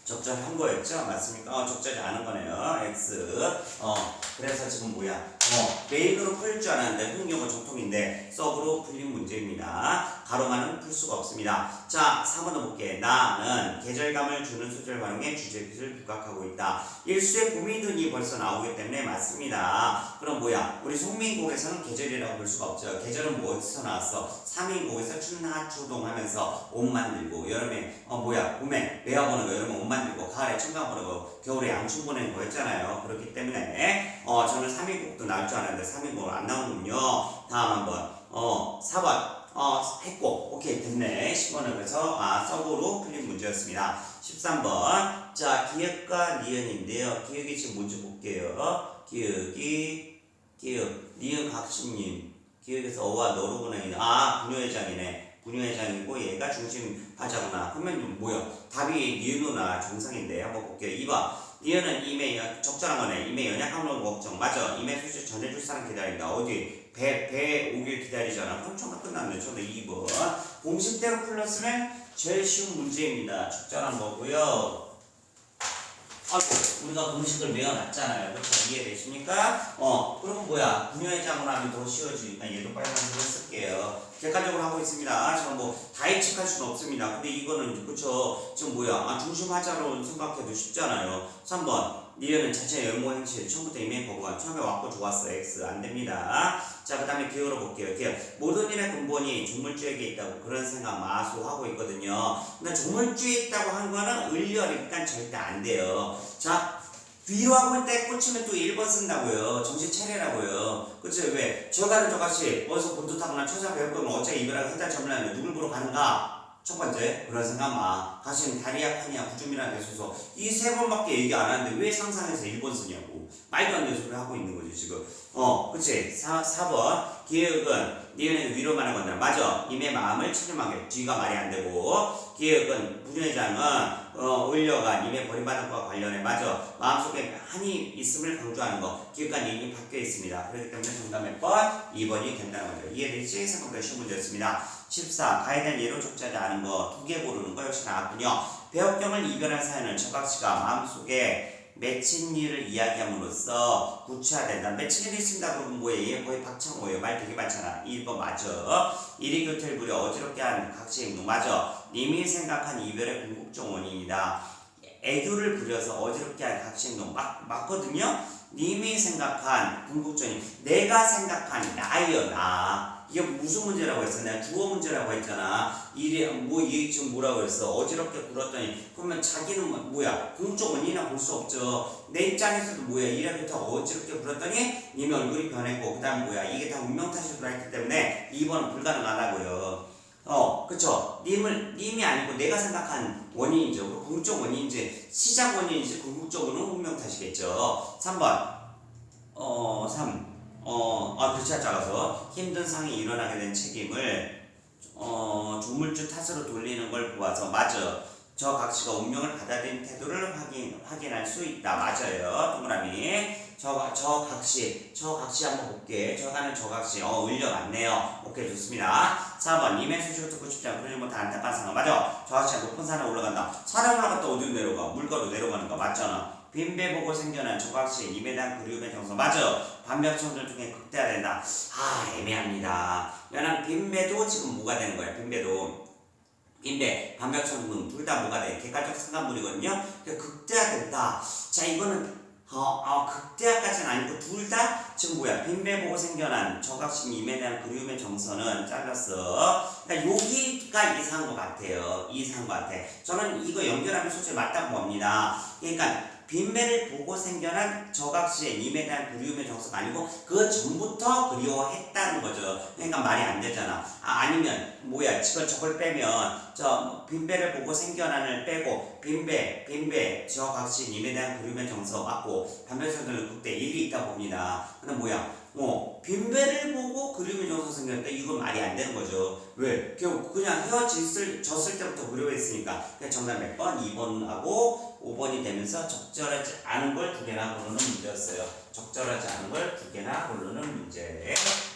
적절한 거였죠? 맞습니까? 적절히 않은 거네요. X. 그래서 지금 뭐야? 메인으로 풀 줄 알았는데 흔한 경우 정통인데 서브로 풀린 문제입니다. 가로만은 풀 수가 없습니다. 자, 4번도 볼게. 나는 계절감을 주는 소재를 활용해 주제빛을 부각하고 있다. 일수의 봄이 든이 벌써 나오기 때문에 맞습니다. 그럼 뭐야? 우리 송민곡에서는 계절이라고 볼 수가 없죠. 계절은 뭐 어디서 나왔어? 3인곡에서 춘하추동 하면서 옷 만들고 여름에 봄에 매화 보는 거, 여름에 옷 만들고 가을에 청강 보는 거, 겨울에 양춘 보내는 거 했잖아요. 그렇기 때문에 저는 3인곡도 나올 줄 알았는데 3인곡은 안 나오는군요. 다음 한번 4번 했고 오케이 됐네. 10번은 그래서 서브로 풀린 문제였습니다. 13번 자 기역과 니은인데요. 기역이 지금 뭔지 볼게요. 기역 니은 각신님 기역에서 어와 너로구나. 분유회장이네. 분유회장이고 얘가 중심 파자구나. 그러면 뭐야? 답이 니은우나 정상인데 한번 볼게요. 2번 니은은 임의 적절한 거네. 임의 연약함으로 걱정. 맞아. 임의 소식 전해줄 사람 기다린다. 어디? 배 오길 기다리잖아. 그럼 정답 끝났네. 저도 2번. 공식대로 풀렸으면 제일 쉬운 문제입니다. 적절한 거고요. 우리가 공식을 외워놨잖아요. 그렇죠? 이해되십니까? 그러면 뭐야? 분야회장으로 하면 더 쉬워지니까 얘도 빨간색으로 쓸게요. 객관적으로 하고 있습니다. 제가 다 예측할 수는 없습니다. 근데 이거는 그쵸? 지금 뭐야? 중심하자로 생각해도 쉽잖아요. 3번. 니은은 자체 열모 행실 처음부터 이미 거부한 처음에 왔고 좋았어. X 안됩니다. 자, 그 다음에 기호로 볼게요. 기호. 모든 일의 근본이 종물주에게 있다고 그런 생각 마소하고 있거든요. 근데 종물주에 있다고 한 거는 을열이니까 절대 안 돼요. 자, 뒤로 하고 있는데 꽂히면 또 1번 쓴다고요. 정신 차리라고요. 그치? 왜? 저 가는 저같이 어디서 본토타거나 처자 배울 거면 어째 이별하고 한달 전문하면 누굴 보러 가는가? 첫 번째, 그런 생각 마. 가시는 다리야, 판이야, 구줌이라는 데 있어서 이 세 번밖에 얘기 안 하는데 왜 상상해서 1번 쓰냐고. 말도 안 되는 소리 하고 있는 거지, 지금. 그치? 4번. 기획은 니은에게 위로만 하건다. 맞아. 임의 마음을 체념하게. 뒤가 말이 안 되고. 기획은 부녀회장은 을려가 님의 버림받은 것과 관련해. 맞아. 마음속에 한이 있음을 강조하는 거. 기획과 님이 바뀌어 있습니다. 그렇기 때문에 정답 몇 번? 2번이 된다는 거죠. 이해되지? 생각보다 쉬운 문제였습니다. 14. 가에 대한 예로 적절하지 않은 거. 두 개 고르는 거 역시 나왔군요. 배역경을 이별한 사연을 저각씨가 마음속에 맺힌 일을 이야기함으로써 구체화된다. 맺힌 일이 있습니다. 그러면 뭐예요? 얘 거의 박창호예요. 말 되게 많잖아. 1번 맞아. 이리 교태를 부려 어지럽게 한 각시 행동 맞아. 님이 생각한 이별의 궁극적 원인이다. 애교를 부려서 어지럽게 한 각시 행동 맞거든요. 님이 생각한 궁극적 원인. 내가 생각한 나예요. 나. 이게 무슨 문제라고 했어? 내가 주어 문제라고 했잖아. 이게 지금 뭐라고 했어? 어지럽게 굴었더니 그러면 자기는 뭐야? 궁극적 원인이나 볼 수 없죠. 내 입장에서도 뭐야? 이래부터 어지럽게 굴었더니 님의 얼굴이 변했고 그 다음 뭐야? 이게 다 운명 탓으로 들어있기 때문에 2번은 불가능하다고요. 그쵸. 님이 아니고 내가 생각한 원인이죠. 그 궁극적 원인인지 시작 원인인지 궁극적으로는 운명 탓이겠죠. 3번. 3. 글자가 작아서 힘든 상황이 일어나게 된 책임을 조물주 탓으로 돌리는 걸 보아서 맞아. 저 각시가 운명을 받아들인 태도를 확인할 수 있다. 맞아요. 동그라미. 저 각시 한번 볼게. 저 각시. 울려갔네요. 오케이, 좋습니다. 4번. 님의 소식을 듣고 싶지 않고 그러지 못한 안타까운 상황. 맞아. 저 각시가 높은 산에 올라간다. 산에 올라갔다 어디로 내려가? 물가로 내려가는 거 맞잖아. 빈배 보고 생겨난 조각시 님에 대한 그리움의 정서. 맞아. 반벽천들 중에 극대화된다. 애매합니다. 왜냐면 빈배도 지금 뭐가 되는 거야? 빈배, 반벽천문 둘 다 뭐가 돼? 객관적 상관물이거든요. 극대화된다. 자, 이거는 극대화까지는 아니고 둘 다 지금 뭐야? 빈배 보고 생겨난 저각시 님에 대한 그리움의 정서는 잘랐어. 그러니까 여기가 이상한 것 같아요. 이상한 것 같아. 저는 이거 연결하면 솔직히 맞다고 봅니다. 그러니까 빈배를 보고 생겨난 저각시의 님에 대한 그리움의 정서가 아니고 그 전부터 그리워했다는 거죠. 그러니까 말이 안 되잖아. 아니면 뭐야? 저걸 빼면 저 빈배를 보고 생겨난을 빼고 빈배 저각시 님에 대한 그리움의 정서 맞고 반면선들은 극대 일이 있다 봅니다. 근데 뭐야? 빈배를 보고 그리움의 정서 생겼다. 이건 말이 안 되는 거죠. 왜? 그냥 졌을 때부터 그리워했으니까. 그냥 정답 몇 번? 2번하고 5번이 되면서 적절하지 않은 걸 두 개나 고르는 문제였어요. 적절하지 않은 걸 두 개나 고르는 문제.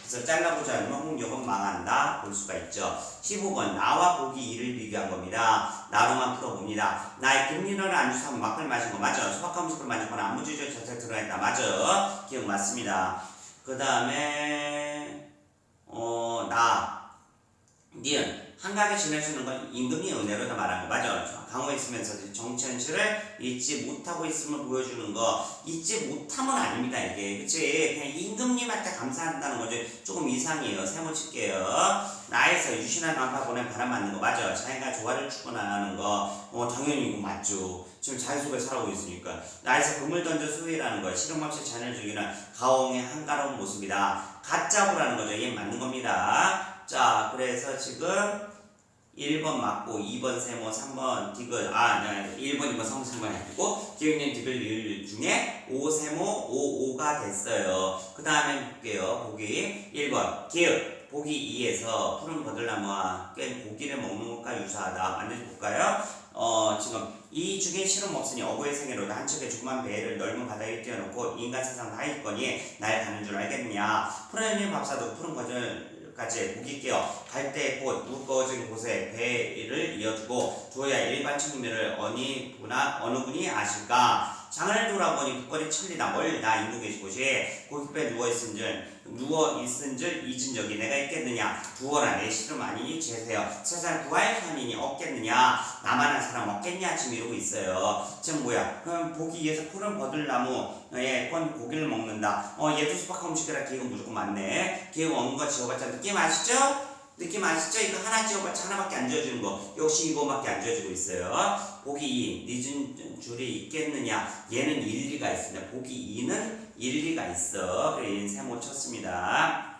그래서 잘라보지 않으면 홍역은 망한다. 볼 수가 있죠. 15번. 나와 보기 2를 비교한 겁니다. 나로만 풀어봅니다. 나의 금리너를 안주사면 막걸 마신 거 맞아. 소박한 음식을 만졌거나 안무주의적 자세가 들어있다. 맞아. 기억 맞습니다. 그 다음에 니은 한가하게 지낼 수 있는 건 임금이 은혜로다 말한 거 맞아. 강호에 있으면서 정치 현실을 잊지 못하고 있음을 보여주는 거. 잊지 못함은 아닙니다. 이게 그치? 그냥 임금님한테 감사한다는 거지. 조금 이상해요. 세모 칠게요. 나에서 유신한 왕파 보낸 바람 맞는 거 맞아. 자기가 조화를 추구하는 거 당연히 이거 맞죠. 지금 자연 속에 살아오고 있으니까. 나에서 금을 던져 수위라는 거. 실험없이 자연을 즐기는 가옹의 한가로운 모습이다. 가짜부라는 거죠. 얘 맞는 겁니다. 자, 그래서 지금 1번 맞고 2번 세모 3번 디귿 1번 2번 3번 3번 해주고 기억력 디귿 리을 중에 5 세모 5 5가 됐어요. 그 다음에 볼게요. 보기 1번 기억 보기 2에서 푸른 버들나무와 깬 고기를 먹는 것과 유사하다. 만들어 볼까요? 지금 이 중에 실험 없으니 어부의 생애로 한 척의 조그만 배를 넓은 바다에 띄워놓고 인간 세상 다 있거니 날 가는 줄 알겠느냐. 푸른 밥사도 푸른 거절까지 고기 깨어 갈대의 꽃 무거워진 곳에 배를 이어주고 두어야 일반 청민을 어느 분이 아실까. 장을 돌아보니 북거리 천리다 멀다 인도 계신 곳이 고깃배에 누워있은 줄 잊은 적이 내가 있겠느냐. 두어라 내 시름 아니니 제세요. 세상 구할 현인이 없겠느냐. 나만한 사람 없겠냐. 지금 이러고 있어요. 지금 뭐야? 그럼 보기 위해서 푸른 버들나무에 건 고기를 먹는다. 얘도 수박한 음식이라 기억은 무조건 맞네. 기억 없는 거 지워봤자 느낌 아시죠? 느낌 아시죠? 이거 하나 지워봤자 하나밖에 안 지워지는 거. 역시 이거밖에 안 지워지고 있어요. 보기 2. 늦은 줄이 있겠느냐. 얘는 일리가 있습니다. 보기 2는 일리가 있어. 그래 얘는 세모 쳤습니다.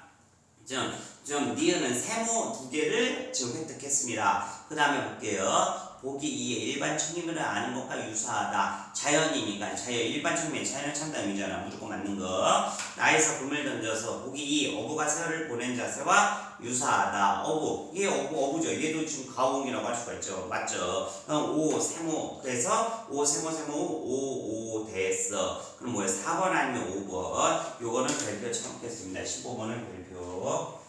좀 니은은 세모 두 개를 지금 획득했습니다. 그 다음에 볼게요. 보기 2에 일반 청림을 아는 것과 유사하다. 자연이니까 일반 청림 자연을 찬다 의미잖아. 무조건 맞는 거. 나에서 금을 던져서 보기 2 어부가 새를 보낸 자세와 유사하다. 이게 어부죠. 얘도 지금 가옹이라고 할 수가 있죠. 맞죠? 5 세모. 그래서 5 세모 5 됐어. 그럼 뭐야? 4번 아니면 5번. 요거는 별표 쳐놓겠습니다. 15번은 별표.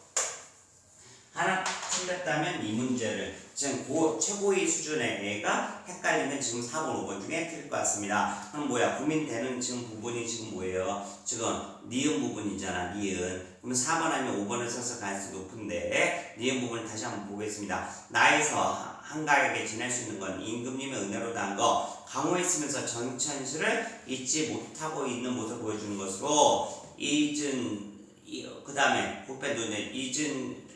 하나 틀렸다면 이 문제를 지금 최고의 수준의 애가 헷갈리면 지금 4번, 5번 중에 틀릴 것 같습니다. 그럼 뭐야? 고민되는 지금 부분이 지금 뭐예요? 지금 니은 부분이잖아. 니은. 그럼 4번 아니면 5번을 써서 가능성이 높은데 니은 부분을 다시 한번 보겠습니다. 나에서 한가하게 지낼 수 있는 건 임금님의 은혜로 한 거. 강호에 있으면서 정치 현실을 잊지 못하고 있는 모습을 보여주는 것으로 잊은 그 다음에 곱해도 이제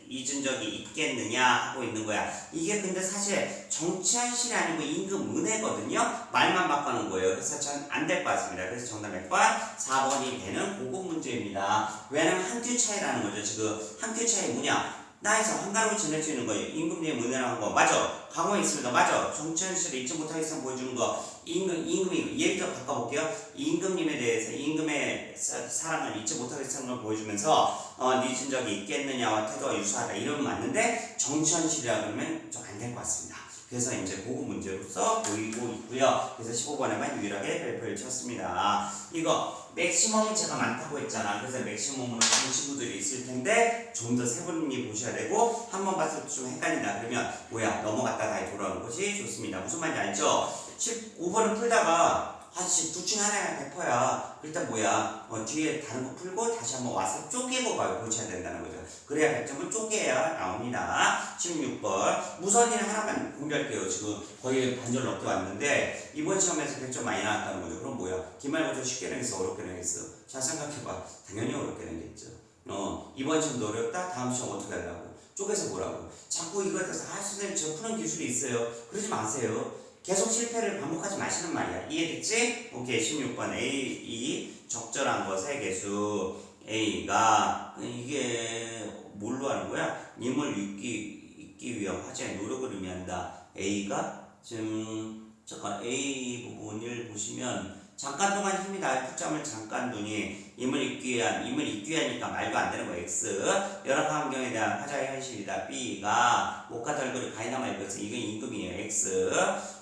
잊은 적이 있겠느냐 하고 있는 거야. 이게 근데 사실 정치현실이 아니고 임금은혜거든요. 말만 바꾸는 거예요. 그래서 전 안 될 것 같습니다. 그래서 정답 몇 번? 4번이 되는 고급 문제입니다. 왜냐면 한 큐 차이라는 거죠. 지금 한 큐 차이 뭐냐? 나에서 한가로 지낼 수 있는 거예요. 임금님의 은혜라는 거. 맞아. 강호에 있습니다. 맞아. 정치현실을 잊지 못하겠으면 보여주는 거. 임금이 예를 들어 바꿔볼게요. 임금님에 대해서 임금의 사랑을 잊지 못하겠다는 걸 보여주면서 잊은 적이 있겠느냐와 태도가 유사하다 이러면 맞는데 정치현실이라 그러면 좀 안 될 것 같습니다. 그래서 이제 고급 문제로서 보이고 있고요. 그래서 15번에만 유일하게 별표를 쳤습니다. 이거 맥시멈이 제가 많다고 했잖아. 그래서 맥시멈으로 보는 친구들이 있을 텐데 좀 더 세분히 보셔야 되고 한 번 봤을 때 좀 헷갈린다 그러면 뭐야 넘어갔다 다시 돌아오는 것이 좋습니다. 무슨 말인지 알죠? 15번을 풀다가 아저씨 둘 중에 하나가 100%야. 일단 뭐야 뒤에 다른 거 풀고 다시 한번 와서 쪼개고 봐요. 고쳐야 된다는 거죠. 그래야 100점은 쪼개야 나옵니다. 16번 무선 일 하나만 공개할게요. 지금 거의 반절 넘게 왔는데 이번 시험에서 100점 많이 나왔다는 거죠. 그럼 뭐야 기말고사 쉽게 내겠어 어렵게 내겠어? 잘 생각해봐. 당연히 어렵게 내겠죠. 이번 시험도 어렵다? 다음 시험 어떻게 하려고? 쪼개서 보라고. 자꾸 이거에 대해서 선생님 저 푸는 기술이 있어요. 그러지 마세요. 계속 실패를 반복하지 마시는 말이야. 이해됐지? 오케이. 16번 A, 적절한 거 세개수 A가 이게 뭘로 하는 거야? 님을 잊기 위한 화제의 노력을 의미한다. A가 지금 잠깐 A 부분을 보시면 잠깐 동안 힘이 나의 푸점을 잠깐 두니 임을 잊기 위하니까 말도 안 되는 거 X 열악한 환경에 대한 화자의 현실이다. B가 목과 덜거리 가이나마 읽어서 이건 임금이에요. X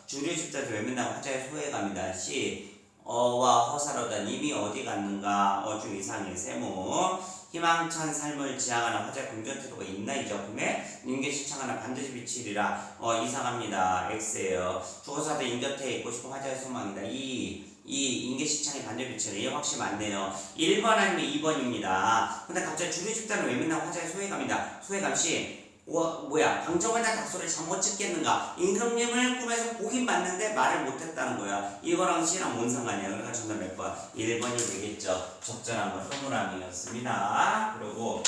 주류 집자들 외면당 화자의 소외감이다. C 어와 허사로다. 님이 어디 갔는가 어중 이상의 세모 희망찬 삶을 지향하는 화자의 긍정 태도가 있나 이 작품에 님께 실천하는 반드시 비치리라 이상합니다. X예요. 죽어서도 인 곁에 있고 싶은 화자의 소망이다. 이 인계시창이 반대 비치는 이 확실히 맞네요. 1번 아니면 2번입니다. 근데 갑자기 주류 집단을 외면한 화자의 소외감이다. 소외감시 뭐야 방정환자 닥소를 잘못 찍겠는가? 임금님을 꿈에서 보긴 봤는데 말을 못했다는 거야. 이거랑 C랑 뭔 상관이야? 그러니까 정답 몇 번? 1번이 되겠죠. 적절한 건 동그라미였습니다. 그리고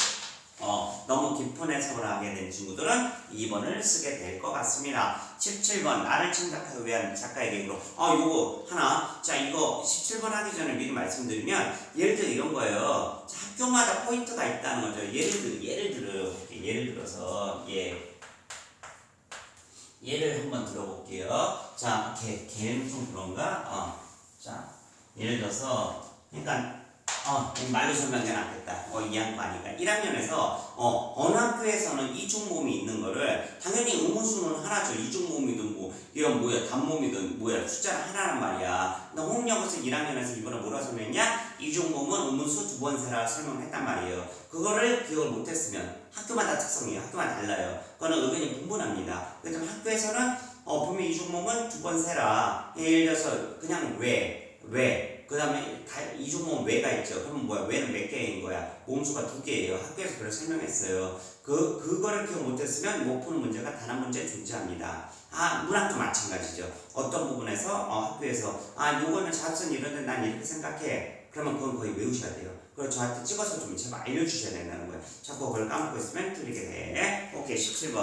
너무 깊은 해석을 하게 된 친구들은 2번을 쓰게 될 것 같습니다. 17번 나를 창작하기 위한 작가의 계획으로 요거 하나 자 이거 17번 하기 전에 미리 말씀드리면 예를 들어 이런 거예요. 자, 학교마다 포인트가 있다는 거죠. 예를 들어서 예를 한번 들어볼게요. 자 걔는 좀 그런가? 자 예를 들어서 그러니까 말로 설명이 낫겠다. 이해한 거 아니까. 1학년에서 어느 학교에서는 이중모음이 있는 거를 당연히 의문수는 하나죠. 이중모음이든 뭐 이런 뭐야 단모음이든 뭐야 숫자는 하나란 말이야. 근데 홍역에서 1학년에서 이번에 뭐라 설명했냐? 이중모음은 의문수 두 번 세라 설명을 했단 말이에요. 그거를 기억을 못했으면 학교마다 특성이에요. 학교마다 달라요. 그거는 의견이 분분합니다. 그래서 학교에서는 보면 이중모음은 두 번 세라. 예를 들어서 그냥 왜 그 다음에 이중모음 왜가 있죠. 그러면 뭐야? 왜는 몇 개인 거야? 모음수가 2개예요. 학교에서 그걸 설명했어요. 그거를 기억 못했으면 못 푸는 문제가 단 한 문제 존재합니다. 문학도 마찬가지죠. 어떤 부분에서 학교에서 요거는 자습선 이런데 난 이렇게 생각해. 그러면 그건 거의 외우셔야 돼요. 그래서 저한테 찍어서 좀 제발 알려주셔야 된다는 거예요. 자꾸 그걸 까먹고 있으면 틀리게 돼. 오케이 17번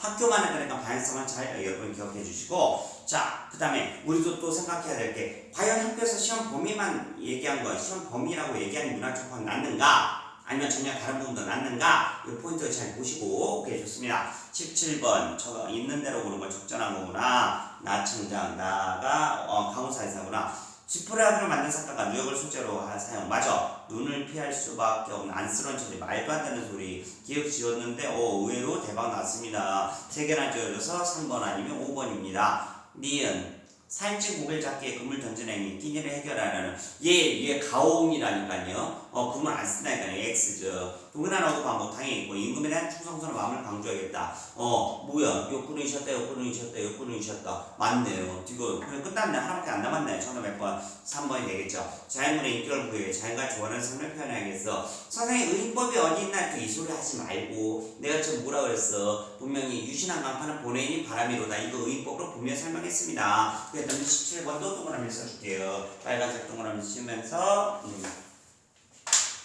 학교만의 그러니까 방향성을 잘 여러분 기억해 주시고 자 그 다음에 우리도 또 생각해야 될 게 과연 학교에서 시험 범위만 얘기한 거 시험 범위라고 얘기하는 문학적판 낫는가 아니면 전혀 다른 부분도 낫는가 이 포인트를 잘 보시고 오케이 좋습니다. 17번 저 있는 대로 보는 건 적절한 거구나. 나청장 나가 강호사회사구나. 지푸라기를 만든 작가가 누역을 소재로 사용. 맞아. 눈을 피할 수밖에 없는 안쓰러운 소리. 말도 안 되는 소리. 기억 지웠는데 의외로 대박 났습니다. 3개나 지어져서 3번 아니면 5번입니다. 니은 사인증 고별 잡기에 금을 던지는 행위. 끼니를 해결하려는 얘 가오음이라니까요. 금을 안 쓴다니까요. X죠. 동그란 어구 반복 당연히 있고 임금에 대한 충성스러운 마음을 강조하겠다. 뭐야 욕구는 이셨다. 맞네요. 이거 그냥 끝났네. 하나밖에 안 남았네. 정답 몇 번? 3번이 되겠죠. 자연물의 인격을 부여해 자연과 조화는 삶을 표현해야겠어. 선생님 의인법이 어디 있나 이 소리 하지 말고 내가 지금 뭐라 그랬어. 분명히 유신한 강파는 본인이 바람이로다. 이거 의인법으로 분명히 설명했습니다. 그랬더니 17번도 동그라미 써줄게요. 빨간색 동그라미 치면서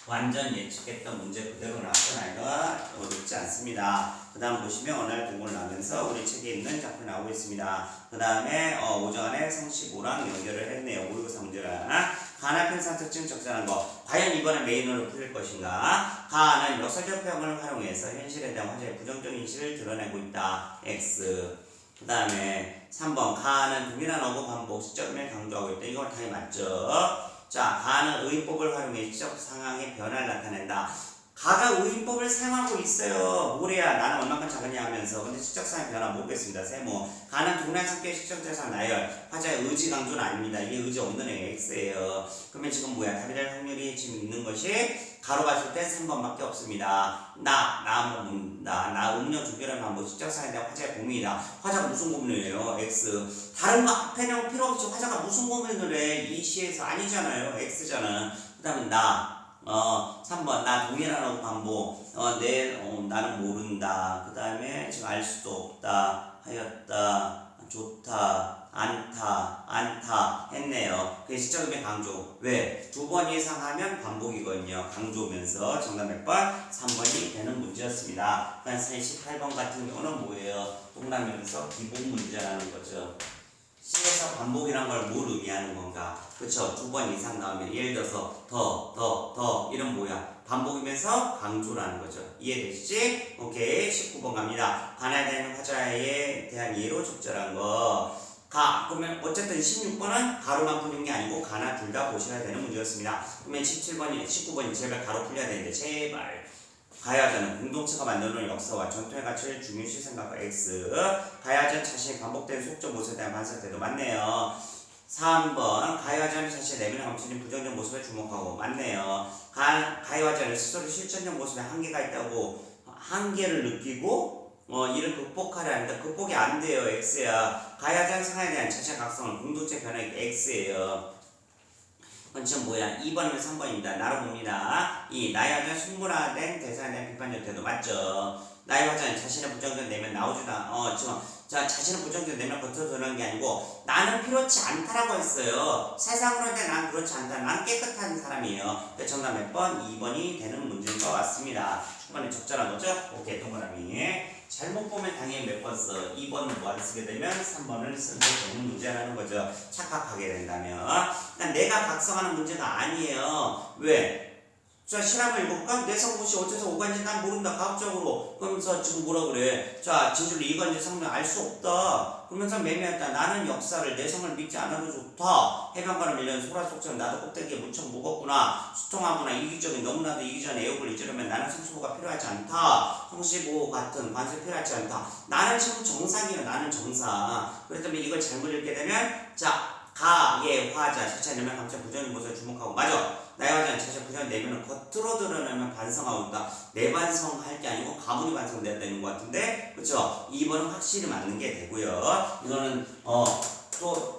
완전 예측했던 문제 그대로 나왔던 아이가 어렵지 않습니다. 그 다음 보시면 어느 날 동굴 나면서 우리 책에 있는 작품이 나오고 있습니다. 그 다음에 오정환의 성씨고랑 연결을 했네요. 모의고사 문제랑. 가나 편상 특징 적절한 거. 과연 이번에 메인으로 풀릴 것인가? 가는 역설적 표현을 활용해서 현실에 대한 화제의 부정적 인식을 드러내고 있다. X. 그 다음에 3번 가는 동일한 어구 반복 시적임을 강조하고 있다. 이건 당연히 맞죠. 자, 가는 의인법을 활용해 시적 상황의 변화를 나타낸다. 가가 의인법을 사용하고 있어요. 뭐래야 나는 얼마큼 작으냐 하면서. 근데 시적상의 변화 모르겠습니다. 세모. 가는 동일한 성격의 시적대상 나열. 화자의 의지 강조는 아닙니다. 이게 의지 없는 애 X예요. 그러면 지금 뭐야? 답이 될 확률이 지금 있는 것이 가로 봤을 때 3번밖에 없습니다. 나 음료 조결을 반복 시적상에 대한 화자의 고민이다. 화자가 무슨 고민이에요? X. 다른 거 앞에는 필요 없이 화자가 무슨 고민을 해? 이 시에서 아니잖아요. X잖아. 그 다음에 3번 나 동일하라고 반복 나는 모른다. 그 다음에 지금 알 수도 없다 하였다 좋다 안타 했네요. 그게 시적임의 강조. 왜? 2번 이상 하면 반복이거든요. 강조면서 정답 몇 번? 3번이 되는 문제였습니다. 그러니까 18번 같은 경우는 뭐예요? 동남면서 기본 문제라는 거죠. C에서 반복이란 걸 뭘 의미하는 건가? 그쵸? 2번 이상 나오면 예를 들어서 더 이런 뭐야? 반복이면서 강조라는 거죠. 이해되시지? 오케이. 19번 갑니다. 가나에 대한 화자에 대한 예로 적절한 거. 그러면 어쨌든 16번은 가로만 푸는 게 아니고 가나 둘 다 보셔야 되는 문제였습니다. 그러면 19번이 제발 가로 풀려야 되는데 제발. 가야자는 공동체가 만드는 역사와 전통의 가치를 중요시 생각하고 X. 가야자는 자신의 반복된 속적 모습에 대한 반사 태도 맞네요. 3번 가야자는 자신의 내면의 감춰진 부정적 모습에 주목하고 맞네요. 가야자는 스스로 실천적 모습에 한계가 있다고 한계를 느끼고 이를 극복하려 합니다. 극복이 안 돼요. X야. 가야자는 상황에 대한 자신의 각성을 공동체 변화의 X예요. 지금 뭐야? 2번이면 3번입니다. 나로 봅니다. 나의 화자는 숙문화된 대상에 대한 비판적 태도 맞죠? 나의 화자는 자신의 부정적 내면 나오지도 자신의 부정적 내면 겉으로 드러나는 게 아니고 나는 필요치 않다라고 했어요. 세상으로 볼 때 난 그렇지 않다. 난 깨끗한 사람이에요. 정답 몇 번? 2번이 되는 문제인 것 같습니다. 충분히 적절한 거죠? 오케이, 동그라미. 잘못 보면 당연히 몇 번 써. 2번은 뭐 안 쓰게 되면 3번을 쓰게 되는 문제라는 거죠. 착각하게 된다면. 그러니까 내가 각성하는 문제가 아니에요. 왜? 자, 실험을 읽어볼까? 내성고시 어째서 오간지 난 모른다. 과학적으로. 그러면서 지금 뭐라 그래? 자, 진술로 이건지 성명 알 수 없다. 그러면서 매매했다. 나는 역사를 내성을 믿지 않아도 좋다. 해변가를 밀려는 소라 속처럼 나도 꼭대기에 무척 무겁구나. 수통하거나 이기적인 너무나도 이기적인 애욕을 잊으려면 나는 성시보가 필요하지 않다. 성시보 같은 관습이 필요하지 않다. 나는 지금 정상이에요. 나는 정상. 그렇다면 이걸 잘못 읽게 되면 가의 화자 자체 내면 감찰 부정인 모습에 주목하고 맞아. 나의 화자는 자체 부정인 내면을 겉으로 드러내면 반성하고 있다. 내 반성할 게 아니고 가문이 반성돼야 되는 것 같은데 그쵸? 2번은 확실히 맞는 게 되고요. 이거는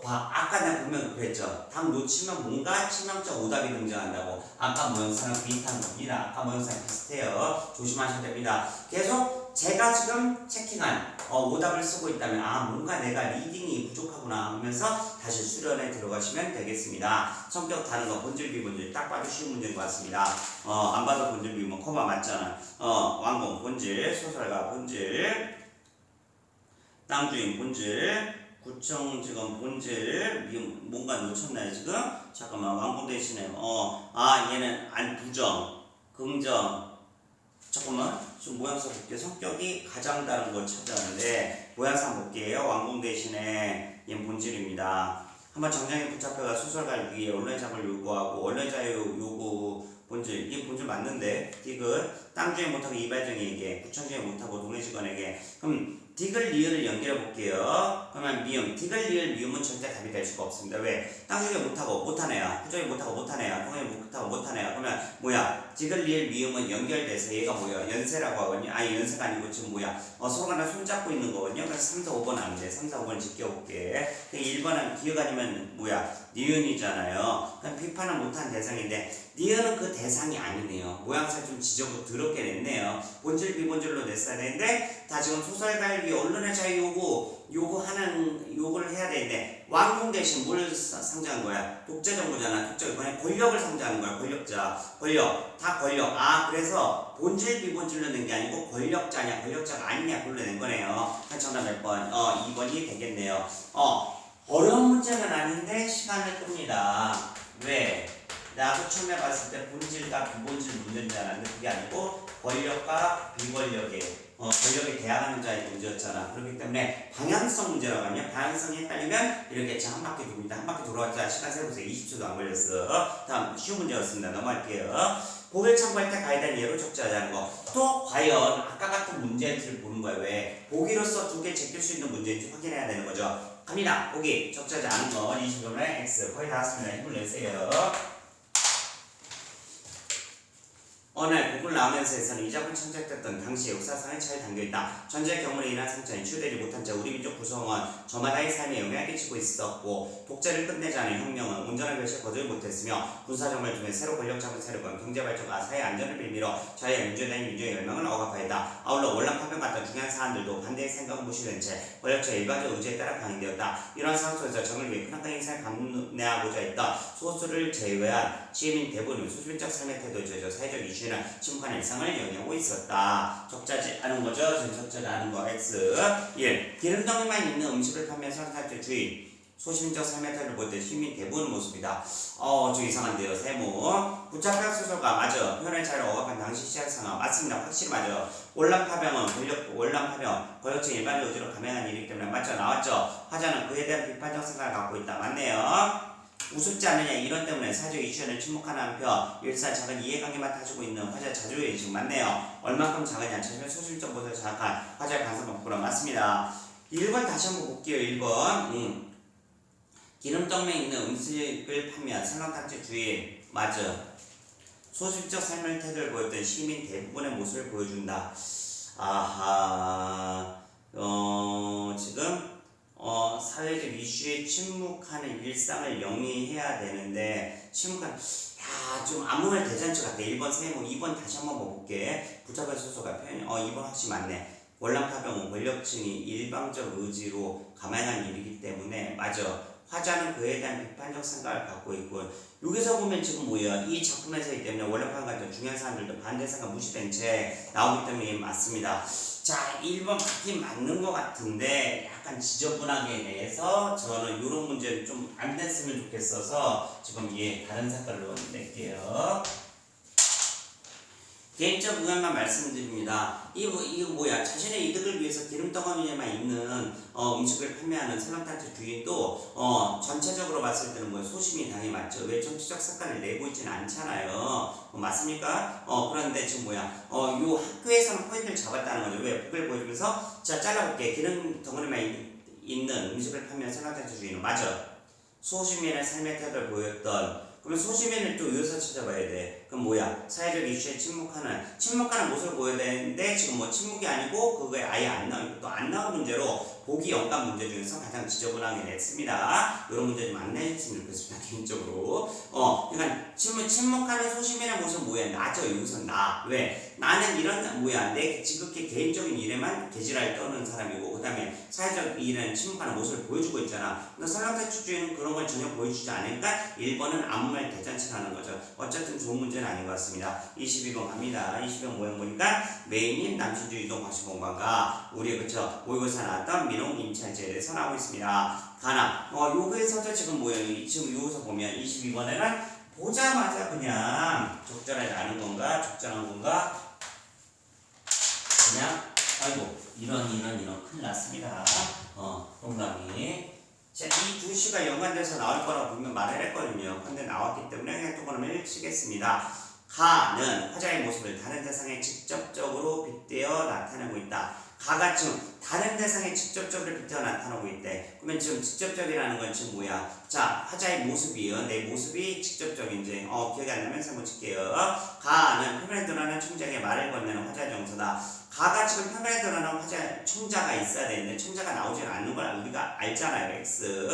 아까 내가 보면 그랬죠. 답 놓치면 뭔가 치명적 오답이 등장한다고. 아까 모형사랑 비슷한 겁니다. 아까 모형사랑 비슷해요. 조심하셔야 됩니다. 계속 제가 지금 체킹한 오답을 쓰고 있다면 뭔가 내가 리딩이 부족하구나 하면서 다시 수련에 들어가시면 되겠습니다. 성격 다른 거 본질 비본질 딱 봐도 쉬운 문제인 것 같습니다. 안 봐도 본질 비본 커버 맞잖아. 완공 본질 소설가 본질 땅주인 본질 구청직원 본질 뭔가 놓쳤나요 지금? 잠깐만 완공 대신에 얘는 부정 긍정 잠깐만 좀 모양새 볼게요. 성격이 가장 다른 걸 찾아하는데 모양새 볼게요. 완공 대신에 얘는 본질입니다. 한번 정장에 붙잡혀가 소설가를 위해 언론작을 요구하고 언론자의 요구 본질 이 본질 맞는데 디귿 땅주에 못하고 이발정에게 구청주에 못하고 동해직원에게 그럼 디귿 리을을 연결해 볼게요. 그러면 미음 디귿 리을 미음은 절대 답이 될 수가 없습니다. 왜? 땅주에 못하고 못한 애야 구청에 못하고 못한 애야 동해에 못하고 못한 애야 그러면 뭐야 디귿 리을 미음은 연결돼서 얘가 뭐야 연세라고 하거든요. 연세가 아니고 지금 뭐야 서로 간에 손잡고 있는 거거든요. 그래서 3, 4, 5번 안 돼. 3, 4, 5번 지켜볼게. 1번 1번은 기억 아니면 뭐야? 니은이잖아요. 그럼 비판을 못한 대상인데 니은은 그 대상이 아니네요. 모양새 좀 지저분 더럽게 냈네요. 본질 비본질로 냈어야 되는데 다 지금 소설 발기 언론의 자유 요구를 해야 되는데 왕궁 대신 뭘 상징한 거야? 독재 정부잖아. 독재 이번에 권력을 상징하는 거야. 권력 다 권력. 그래서 본질 비본질로 낸 게 아니고 권력자냐 권력자가 아니냐 그걸로 낸 거네요. 정답 몇 번? 2번이 되겠네요. 어려운 문제는 아닌데 시간을 끕니다. 왜? 나도 처음에 봤을 때 본질과 비본질 문제인 줄 알았는데 그게 아니고 권력과 비권력의 권력에 대항하는 자의 문제였잖아. 그렇기 때문에 방향성 문제라고 하면 방향성이 헷갈리면 이렇게 한 바퀴 돕니다. 한 바퀴 돌아왔자 시간 세보세요. 20초도 안 걸렸어. 다음 쉬운 문제였습니다. 넘어갈게요. 보기를 참고할 때 가이드한 예로 적재하자는 거. 또 과연 아까 같은 문제인지를 보는 거예요. 왜? 보기로서 두 개 제낄 수 있는 문제인지 확인해야 되는 거죠. 갑니다. 보기 적재하지 않은 거 20번에 X 거의 다 왔습니다. 힘을 내세요. 어느 날 곡을 나오면서에서는 이 작품 창작됐던 당시 역사상에 잘 담겨있다. 전쟁의 경우로 인한 상처는 치유되지 못한 채 우리 민족 구성원 저마다의 삶에 영향을 끼치고 있었고 독재를 끝내지 않은 혁명은 온전한 결실을 거두지 못했으며 군사정을 통해 새로 권력 잡은 세력은 경제발전과 사회 안전을 빌미로 자유와 민주에 대한 민주의 열망을 억압하였다. 아울러 월남파병 같은 중요한 사안들도 반대의 생각은 무시된 채 권력자의 일반적 의지에 따라 강행되었다. 이런 상황 속에서 정을 위해 크나큰 인생을 감내하고자 했던 소수를 제외한 시민 대부분은 소수민적 삶의 태도에 젖어 사회적 이슈 침묵한 일상을 영위하고 있었다. 적자지 않은 거죠. 지금 적자지 않은 거 X 1. 기름덩이만 있는 음식을 판매한 생산자의 주인 소심적 삶의 태도를 보일 때 시민 대부분 모습이다. 좀 이상한데요. 세모 부착적 소설가 맞아. 표현의 자유를 억압한 당시 시각 상황 맞습니다. 확실히 맞아. 월남파병은 월남파병 권력층 일반적 의지로 감행한 일이기 때문에 맞죠. 나왔죠. 화자는 그에 대한 비판적 생각을 갖고 있다. 맞네요. 우습지 않느냐 이런 때문에 사회적 이슈에는 침묵하는 한편 일상 작은 이해관계만 다지고 있는 화자의 자주의식 맞네요. 얼만큼 작으냐 자신의 소실적 모습을 장악한 화자의 반성과 부끄러움 맞습니다. 1번 다시 한번 볼게요. 1번 기름떡에 있는 음식을 판매한 설렁탕집 주인 맞아. 소실적 삶의 태도를 보였던 시민 대부분의 모습을 보여준다. 지금 사회적 이슈에 침묵하는 일상을 영위해야 되는데 좀 아무 말 대잔치 같아. 1번 세모 2번 다시 한번 볼게. 붙잡은 소소가 표현이 2번 확실히 맞네. 월남파병은 권력층이 일방적 의지로 감행한 일이기 때문에 맞아. 화자는 그에 대한 비판적 생각을 갖고 있고 여기서 보면 지금 뭐야 이 작품에서이기 때문에 월남파병 같은 중요한 사람들도 반대 생각 무시된 채 나오기 때문에 맞습니다. 자 1번 맞긴 맞는 것 같은데 약간 지저분하게 내서 저는 이런 문제는 좀 안 냈으면 좋겠어서 지금 다른 색깔로 낼게요. 개인적 의견만 말씀드립니다. 이거 뭐야 자신의 이득을 위해서 기름덩어리에만 있는 음식을 판매하는 설렁탕집 주인도 전체적으로 봤을 때는 뭐야 소심이 당연히 맞죠. 왜 정치적 색깔을 내고 있지는 않잖아요. 맞습니까? 그런데 지금 뭐야 요 학교에서는 포인트를 잡았다는 거죠. 왜 북을 보여주면서 자 잘라볼게. 기름덩어리만 있는 음식을 판매하는 설렁탕집 주인은 맞아. 소시민의 삶의 태도를 보였던 그러면 소시민을 또 여기서 찾아봐야 돼. 그럼 뭐야? 사회적 이슈에 침묵하는 모습을 보여야 되는데 지금 뭐 침묵이 아니고 그거에 아예 안 나오고 또 안 나온 문제로 보기 연관 문제 중에서 가장 지저분하게 냈습니다. 이런 문제 좀 안 내셨으면 좋겠습니다. 개인적으로. 그러니까 침묵하는 소시민의 모습은 뭐야? 나죠. 여기서 나. 왜? 나는 이런 뭐야? 내 지극히 개인적인 일에만 개지랄 떠는 사람이고 그 다음에 사회적 일에는 침묵하는 모습을 보여주고 있잖아. 근데 설렁탕집주인은 그런 걸 전혀 보여주지 않으니까 1번은 아무 말 대잔치라는 거죠. 어쨌든 좋은 문제는 아닌 것 같습니다. 22번 갑니다. 22번 모양 보니까 메인인 남신주의동 과시공간과 우리 그쵸 모의고사 나왔던 민홍 임차제에 대해서 나오고 있습니다. 가나 여기서도 지금 뭐예요? 지금 여기서 보면 22번에는 보자마자 그냥 적절하지 않은 건가 적절한 건가 그냥 아이고 이런 큰일 났습니다. 동감이 자, 이 두 시가 연관돼서 나올 거라고 분명 말을 했거든요. 근데 나왔기 때문에 그냥 동그라미를 치겠습니다. 가는 화자의 모습을 다른 대상에 직접적으로 빗대어 나타내고 있다. 가가 지금 다른 대상에 직접적으로 빗대어 나타나고 있대. 그러면 지금 직접적이라는 건 지금 뭐야? 자, 화자의 모습이요. 내 모습이 직접적인지 기억이 안 나면 세모 칠게요. 가는 표면에 드러나는 청자에게 말을 건네는 화자 정서다. 가가 지금 표면에 드러나는 화자 청자가 있어야 되는데 청자가 나오지 않는 걸 우리가 알잖아요. X.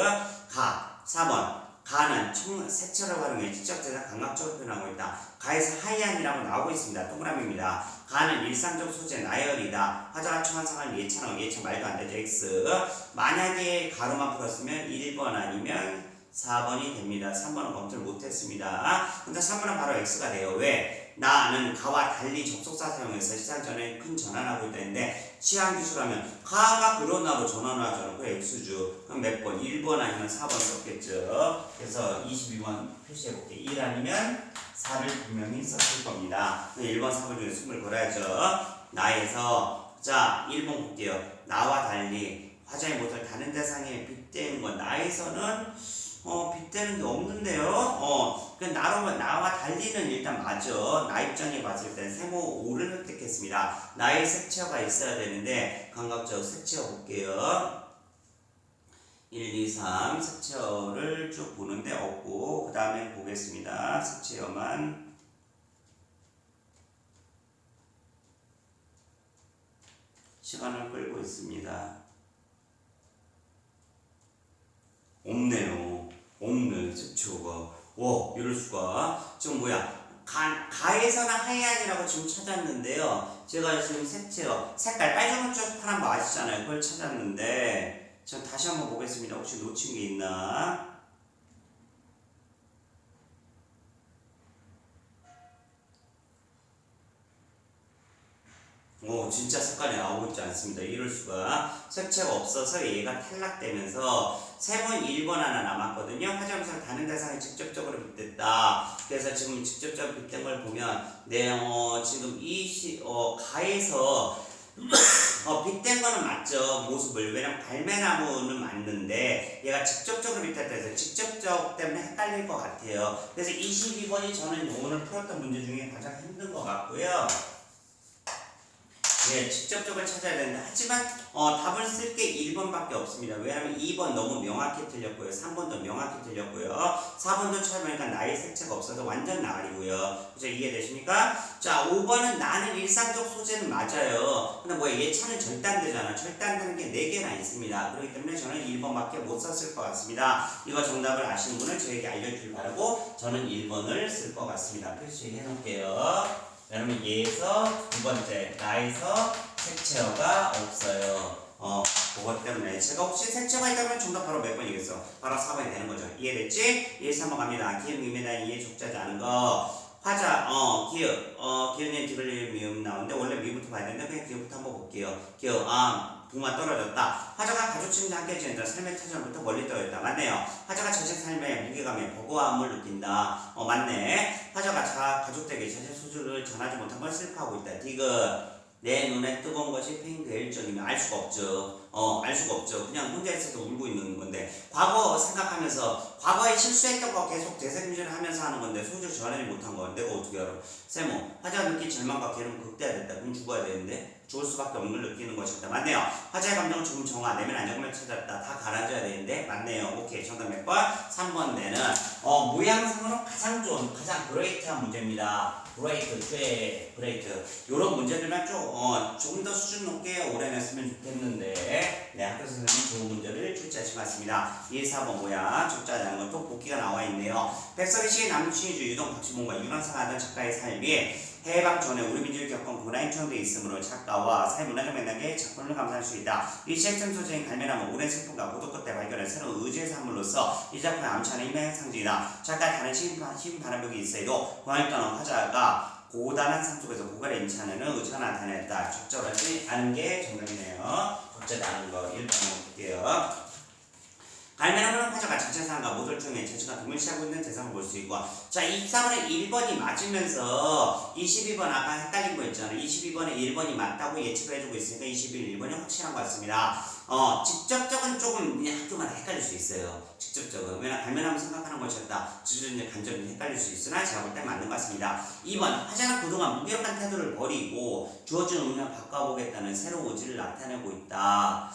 가. 4번. 가는 색채를 활용해 직접대상 감각적으로 표현하고 있다. 가에서 하이안이라고 나오고 있습니다. 동그라미입니다. 가는 일상적 소재 나열이다. 화자가 처한 상황을 예찬하고 예찬 말도 안 되죠. X. 만약에 가로만 풀었으면 1번 아니면 4번이 됩니다. 3번은 검토를 못했습니다. 근데 3번은 바로 X가 돼요. 왜? 나는 가와 달리 접속사 사용해서 시작 전에 큰 전환하고 있다는데 취향 기술하면 가가 그러나로 전환을 하잖아. 그 X주. 그럼 몇 번? 1번 아니면 4번 썼겠죠. 그래서 22번 표시해볼게. 1 아니면 4를 분명히 썼을 겁니다. 1번, 4번 중에 숨을 걸어야죠. 나에서 자 1번 볼게요. 나와 달리 화자의 모습을 다른 대상에 빗대는 건 나에서는 빗대는 게 없는데요. 그 나와 달리는 일단 맞아. 나 입장에 봤을 땐 세모 5를 획득했습니다. 나의 색채어가 있어야 되는데 감각적 색채어 볼게요. 1, 2, 3 색채어를 쭉 보는데 없고 그 다음에 보겠습니다. 색채어만 시간을 끌고 있습니다. 없네요. 없는 색채어가. 와, 이럴 수가. 지금 뭐야? 가에서는 하이안이라고 지금 찾았는데요. 제가 지금 색채어, 색깔 빨주노초 파란 거 아시잖아요. 그걸 찾았는데, 저 다시 한번 보겠습니다. 혹시 놓친 게 있나? 진짜 색깔이 나오고 있지 않습니다. 이럴 수가. 색채가 없어서 얘가 탈락되면서 세문 1번 하나 남았거든요. 화장실 다른 대상에 직접적으로 빗댔다. 그래서 지금 직접적으로 빗댄 걸 보면 지금 가에서 빗댄 거는 맞죠. 모습을. 왜냐면 발매나무는 맞는데 얘가 직접적으로 빗댔다 해서 직접적 때문에 헷갈릴 것 같아요. 그래서 22번이 저는 오늘 풀었던 문제 중에 가장 힘든 것 같고요. 네, 직접적으로 찾아야 되는데 하지만 답을 쓸 게 1번밖에 없습니다. 왜냐하면 2번 너무 명확히 틀렸고요. 3번도 명확히 틀렸고요. 4번도 찾아보니까 나의 색채가 없어서 완전 나발이고요. 그죠? 이해되십니까? 자, 5번은 나는 일상적 소재는 맞아요. 근데 뭐야, 예차는 절단되잖아. 절단되는 게 4개나 있습니다. 그렇기 때문에 저는 1번밖에 못 썼을 것 같습니다. 이거 정답을 아시는 분은 저에게 알려주길 바라고 저는 1번을 쓸 것 같습니다. 표시해 놓을게요. 여러분 얘에서 두 번째 나에서 색채어가 없어요. 그것 때문에 제가 혹시 색채어가 있다면 정답 바로 몇 번이겠어? 바로 4번이 되는 거죠. 이해됐지? 1, 3번 갑니다. 기억, 미음에 대한 이해 적자지 않은 거. 화자, 기억님 디글리 미음 나오는데 원래 미음부터 봐야 되는데 그냥 기억부터 한번 볼게요. 기억, 부마 떨어졌다. 화자가 가족친구와 함께 지낸다. 삶의 터전부터 멀리 떨어졌다. 맞네요. 화자가 자신 삶의 무게감에 버거함을 느낀다. 맞네. 화자가 가족들에게 자신 소주를 전하지 못한 걸 슬퍼하고 있다. 디귿. 내 눈에 뜨거운 것이 팽될 정이면 알 수가 없죠. 알 수가 없죠. 그냥 혼자 있어도 울고 있는 건데 과거 생각하면서 과거에 실수했던 거 계속 되새김질을 하면서 하는 건데 소주를 전하지 못한 거 내가 어떻게 알아? 세모. 화자가 느낀 절망과 괴로움 극대화됐다. 그럼 죽어야 되는데 죽을 수밖에 없는 걸 느끼는 것이다. 맞네요. 화자의 감정은 조금 정화, 내면 안정감을 찾았다. 다 가라앉아야 되는데 맞네요. 오케이. 정답 몇 번? 3번 내는 모양상으로 가장 좋은, 가장 그레이트한 문제입니다. 그레이트. 요런 문제들만 조금 더 수준 높게 오래 냈으면 좋겠는데 학교 선생님은 좋은 문제를 출제하신 것 같습니다. 2, 4번 뭐야? 적자라는 것도 복기가 나와 있네요. 백석의 시의 남친이주 유동 박시봉과 유랑상하던 작가의 삶이 해방 전에 우리 민족이 겪은 고난이 처형되어 있으므로 작가와 사회 문화적 맥락에 작품을 감상할 수 있다. 이 시액점 소재인 갈매나무 오랜 슬픔과 고독 끝에 발견한 새로운 의지의 산물로서 이 작품의 암찬의 힘의 상징이다. 작가의 다른 시인 반응력이 있어도 고난을 떠난 화자가 고단한 삶 속에서 고갈에 임차하는 의지가 나타냈다. 적절하지 않은 게 정답이네요. 적절하지 않은 거 1번 볼게요. 갈매나무는 화자가 자체상과 모델 중에 재주가 동일시하고 있는 대상을 볼 수 있고 자 24번에 1번이 맞으면서 22번 아까 헷갈린 거 있잖아요. 22번에 1번이 맞다고 예측을 해주고 있으니까 21, 1번이 확실한 것 같습니다. 직접적은 조금 학교마다 헷갈릴 수 있어요. 직접적은 왜냐 갈매나무 생각하는 것이었다. 주저앉은 간접이 헷갈릴 수 있으나 제가 볼 때 맞는 것 같습니다. 2번 화자는 그동안 무기력한 태도를 버리고 주어진 운명을 바꿔보겠다는 새로운 의지를 나타내고 있다.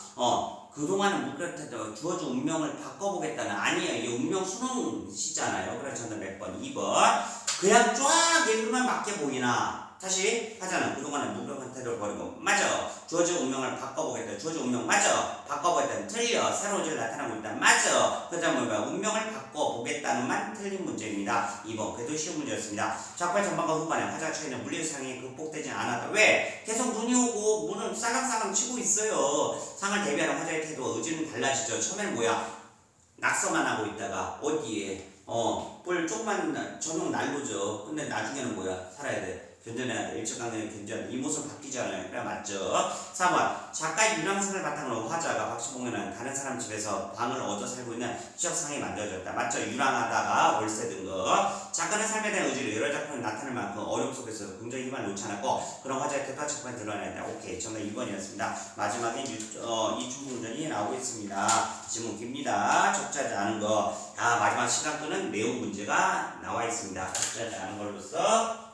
그동안은 무기력한 태도 주어진 운명을 바꿔보겠다는 아니에요. 이게 운명 수능시잖아요. 그래서 저는 몇 번? 2번 그냥 쫙 읽으면 맞게 보이나 다시 하자는 그동안은 무기력한 태도를 버리고 맞아 주어진 운명을 바꿔보겠다 주어진 운명 맞아 바꿔보겠다 틀려 새로운 의지를 나타나고 있다 맞아 그 다음에 운명을 바꿔보겠다는 만 틀린 문제입니다. 2번 그래도 쉬운 문제였습니다. 작발 전반과 후반에 화자 처해는 물리상이 극복되지 않았다. 왜? 계속 눈이 오고 문은 싸강싸강 치고 있어요. 상을 대비하는 화자의 태도와 의지는 달라지죠. 처음에는 뭐야 낙서만 하고 있다가 어디에 볼 조금만 저녁 날로죠. 근데 나중에는 뭐야 살아야 돼. 견뎌내야 돼. 일찍강냉이 견뎌야 돼. 이 모습 바뀌잖아요. 그래 맞죠? 4번 작가의 유랑성을 바탕으로 화자가 박수봉에는 다른 사람 집에서 방을 얻어 살고 있는 추적상이 만들어졌다. 맞죠? 유랑하다가 월세 든 거. 작가는 삶에 대한 의지를 여러 작품에 나타낼 만큼 어려움 속에서 굉장히 힘을 놓지 않았고 그런 화자의 태도와 작품에 드러낸다. 오케이 정답 2번이었습니다. 마지막에 이춘문전이 나오고 있습니다. 지문 깁니다. 적자하지 않은 거. 마지막 시간표는 내용 문제가 나와 있습니다. 적자하지 않은 걸로써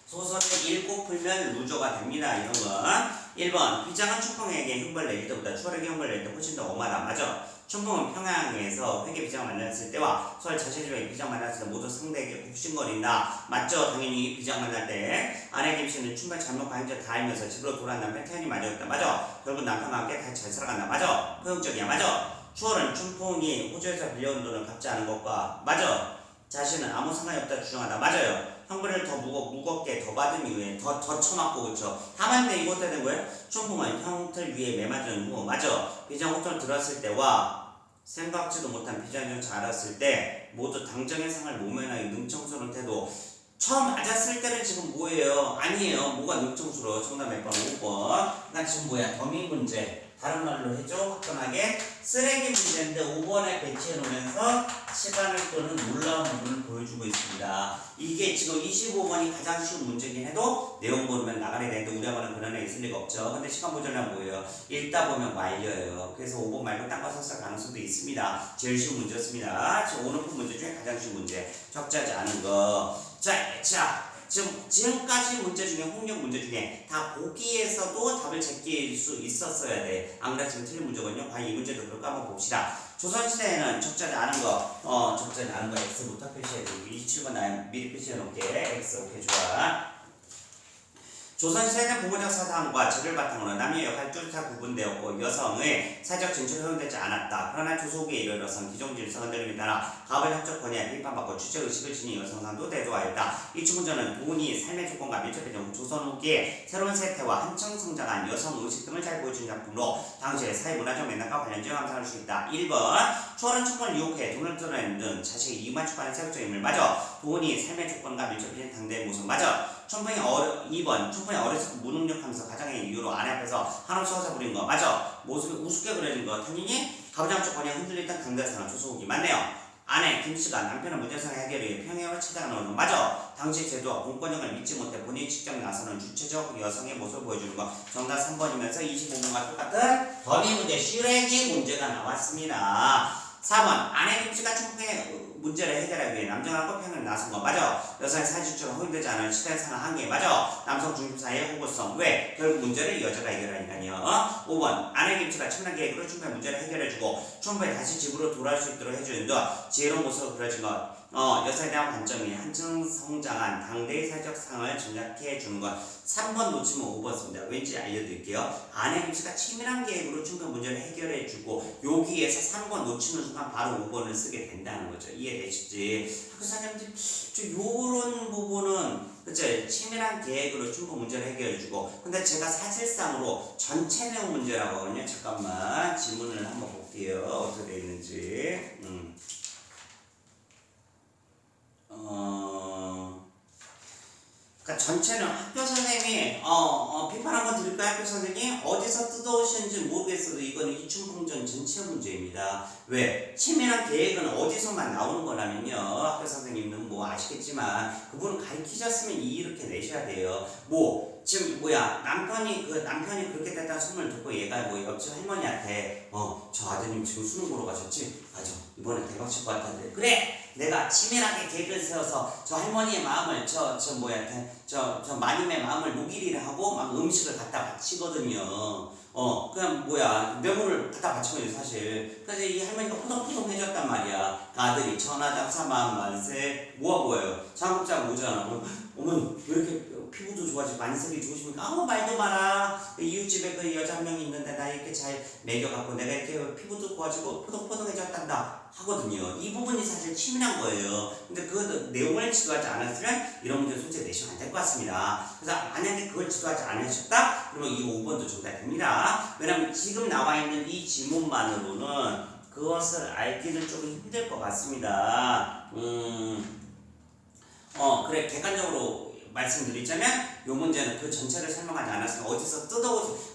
소설을 읽고 풀면 루저가 됩니다. 이런 건 1번 비장은 춘풍에게 흉벌 낼 때보다 추월에게 흉벌 낼 때 훨씬 더 엄하다. 맞아. 춘풍은 평양에서 회계 비장을 만났을 때와 수월 자신집에 비장 만났을 때 모두 상대에게 굽신거린다. 맞죠? 당연히 비장 만날 때 아내 김씨는 춘풍의 잘못과 행적을 다 알면서 집으로 돌아온 남편 태연이 맞았다. 맞아. 결국 남편과 함께 다시 잘 살아간다. 맞아. 포용적이야. 맞아. 추월은 춘풍이 호주에서 빌려온 돈을 갚지 않은 것과 맞아. 자신은 아무 상관이 없다 주장한다. 맞아요. 형벌을 더 무겁게 더 받은 이후에 더 쳐맞고 그쵸. 다만 이거 어떻게 된 거예요? 춘풍은 형틀 위에 매맞은 후 맞아. 비장 호텔을 들었을 때와 생각지도 못한 비장을 알았을 때 모두 당정의 상을 모면하여 능청스러운 태도. 처음 맞았을 때는 지금 뭐예요? 아니에요. 뭐가 능청스러워? 정답 몇 번? 5번. 난 지금 뭐야? 더미 문제. 다른 말로 해줘. 화끈하게 쓰레기 문제인데 5번에 배치해 놓으면서 시간을 끄는 놀라운 부분을 보여주고 있습니다. 이게 지금 25번이 가장 쉬운 문제긴 해도 내용 보면 나가야 되는데 우리 학원은 그런 애 있을 리가 없죠. 근데 시간 보존은 뭐예요? 읽다 보면 말려요. 그래서 5번 말고 딴 거 썼을 가능성도 있습니다. 제일 쉬운 문제였습니다. 지금 오른쪽 문제 중에 가장 쉬운 문제. 적자지 않은 거. 자. 지금까지 문제 중에 홍역 문제 중에 다 보기에서도 답을 제낄 수 있었어야 돼. 안 그랬으면 틀린 문제거든요. 과연 이 문제도 그럴까 한번 봅시다. 조선시대에는 적자지 않은 거, 적자지 않은 거 X부터 표시해 줘. 27번 나 미리 표시해 놓을게. X 오케이 좋아. 조선시대는 부모적 사상과 질을 바탕으로 남녀의 역할 뚜렷하게 구분되었고 여성의 사회적 진출이 허용되지 않았다. 그러나 조소기에 이르러선 기존 질서 흔들림에 따라 가벌 협적 권위에 비판받고 주체의식을 지닌 여성상도 대두하였다. 이 추문전은 돈이 삶의 조건과 밀접해진 조선 후기에 새로운 세태와 한층 성장한 여성의식 등을 잘 보여준 작품으로 당시의 사회문화적 맥락과 관련지어 감상할 수 있다. 1번 추월은 춘풍을 유혹해 돈을 뜯어내는 등 자식이 이익만 추구하는 세력적 인물 맞아. 돈이 삶의 조건과 밀접해진 당대의 모습 맞아. 2번 춘풍이 어렸을 때 무능력하면서 가장의 이유로 아내 앞에서 한없이 허사 부린 거 맞아. 모습이 우습게 그려진 거 당연히 가부장적 권위에 흔들렸던 당대사나 조소국이 맞네요. 아내 김씨가 남편의 문제상 해결을 위해 평양으로 찾아가는 거 맞아. 당시 제도와 공권력을 믿지 못해 본인이 직접 나서는 주체적 여성의 모습을 보여주는 거 정답 3번이면서 25번과 똑같은 더미 문제 슈렉이 문제가 나왔습니다. 4번 아내 김씨가 춘풍의 문제를 해결하기 위해 남정하고 평양을 나선 거 맞아. 여성의 사회주체가 허용되지 않은 시대의 상한 한계 맞아. 남성 중심사회의 호구성 왜? 결국 문제를 여자가 해결하니까요. 5번 아내 김씨가 첨단 계획으로 춘풍의 문제를 해결해주고 춘풍이 다시 집으로 돌아올 수 있도록 해주는 등 지혜로운 모습을 그려진 것. 여성에 대한 관점이 한층 성장한 당대의 사회적 상을 전략해 주는 것. 3번 놓치면 5번 씁니다. 왠지 알려드릴게요. 아내 김씨가 치밀한 계획으로 춘풍 문제를 해결해주고 여기에서 3번 놓치는 순간 바로 5번을 쓰게 된다는 거죠. 이해되시지? 학교 사장님들 요런 부분은 그쵸? 치밀한 계획으로 춘풍 문제를 해결해주고 근데 제가 사실상으로 전체 내용 문제라고 하거든요. 잠깐만 지문을 한번 볼게요. 어떻게 되어 있는지. 그러니까 전체는 학교 선생님이 비판 한번 드릴까요? 학교 선생님 어디서 뜯어오시는지 모르겠어도 이거는 이춘풍전 전체 문제입니다. 왜? 치밀한 계획은 어디서만 나오는 거라면요, 학교 선생님은 뭐 아시겠지만 그분은 가르치셨으면 이렇게 내셔야 돼요. 뭐 지금 남편이 그렇게 됐다는 소문을 듣고 얘가 뭐 옆집 할머니한테 저 아드님 지금 수능 보러 가셨지? 맞아, 이번에 대박 칠 것 같은데. 그래, 내가 치밀하게 계획을 세워서 저 할머니의 마음을 저 마님의 마음을 녹이리라 하고 막 음식을 갖다 바치거든요. 그냥 뇌물을 갖다 바치거든요, 사실. 그래서 이 할머니가 포동포동 해줬단 말이야. 그 아들이 천하장사만 만세 뭐예요? 장급장 오잖아. 어머니 왜 이렇게 피부도 좋아지고 만색이 좋으십니까? 아무 말도 마라. 이웃집에 그 여자 한 명이 있는데 나 이렇게 잘 먹여갖고 내가 이렇게 피부도 좋아지고 포동포동해졌단다 하거든요. 이 부분이 사실 치밀한 거예요. 근데 그 내용을 지도하지 않았으면 이런 문제 솔직히 내시면 안 될 것 같습니다. 그래서 만약에 그걸 지도하지 않으셨다? 그러면 이거 5번도 정답됩니다. 왜냐면 지금 나와 있는 이 지문만으로는 그것을 알기는 조금 힘들 것 같습니다. 그래, 객관적으로 말씀드리자면 이 문제는 그 전체를 설명하지 않았으면 어디서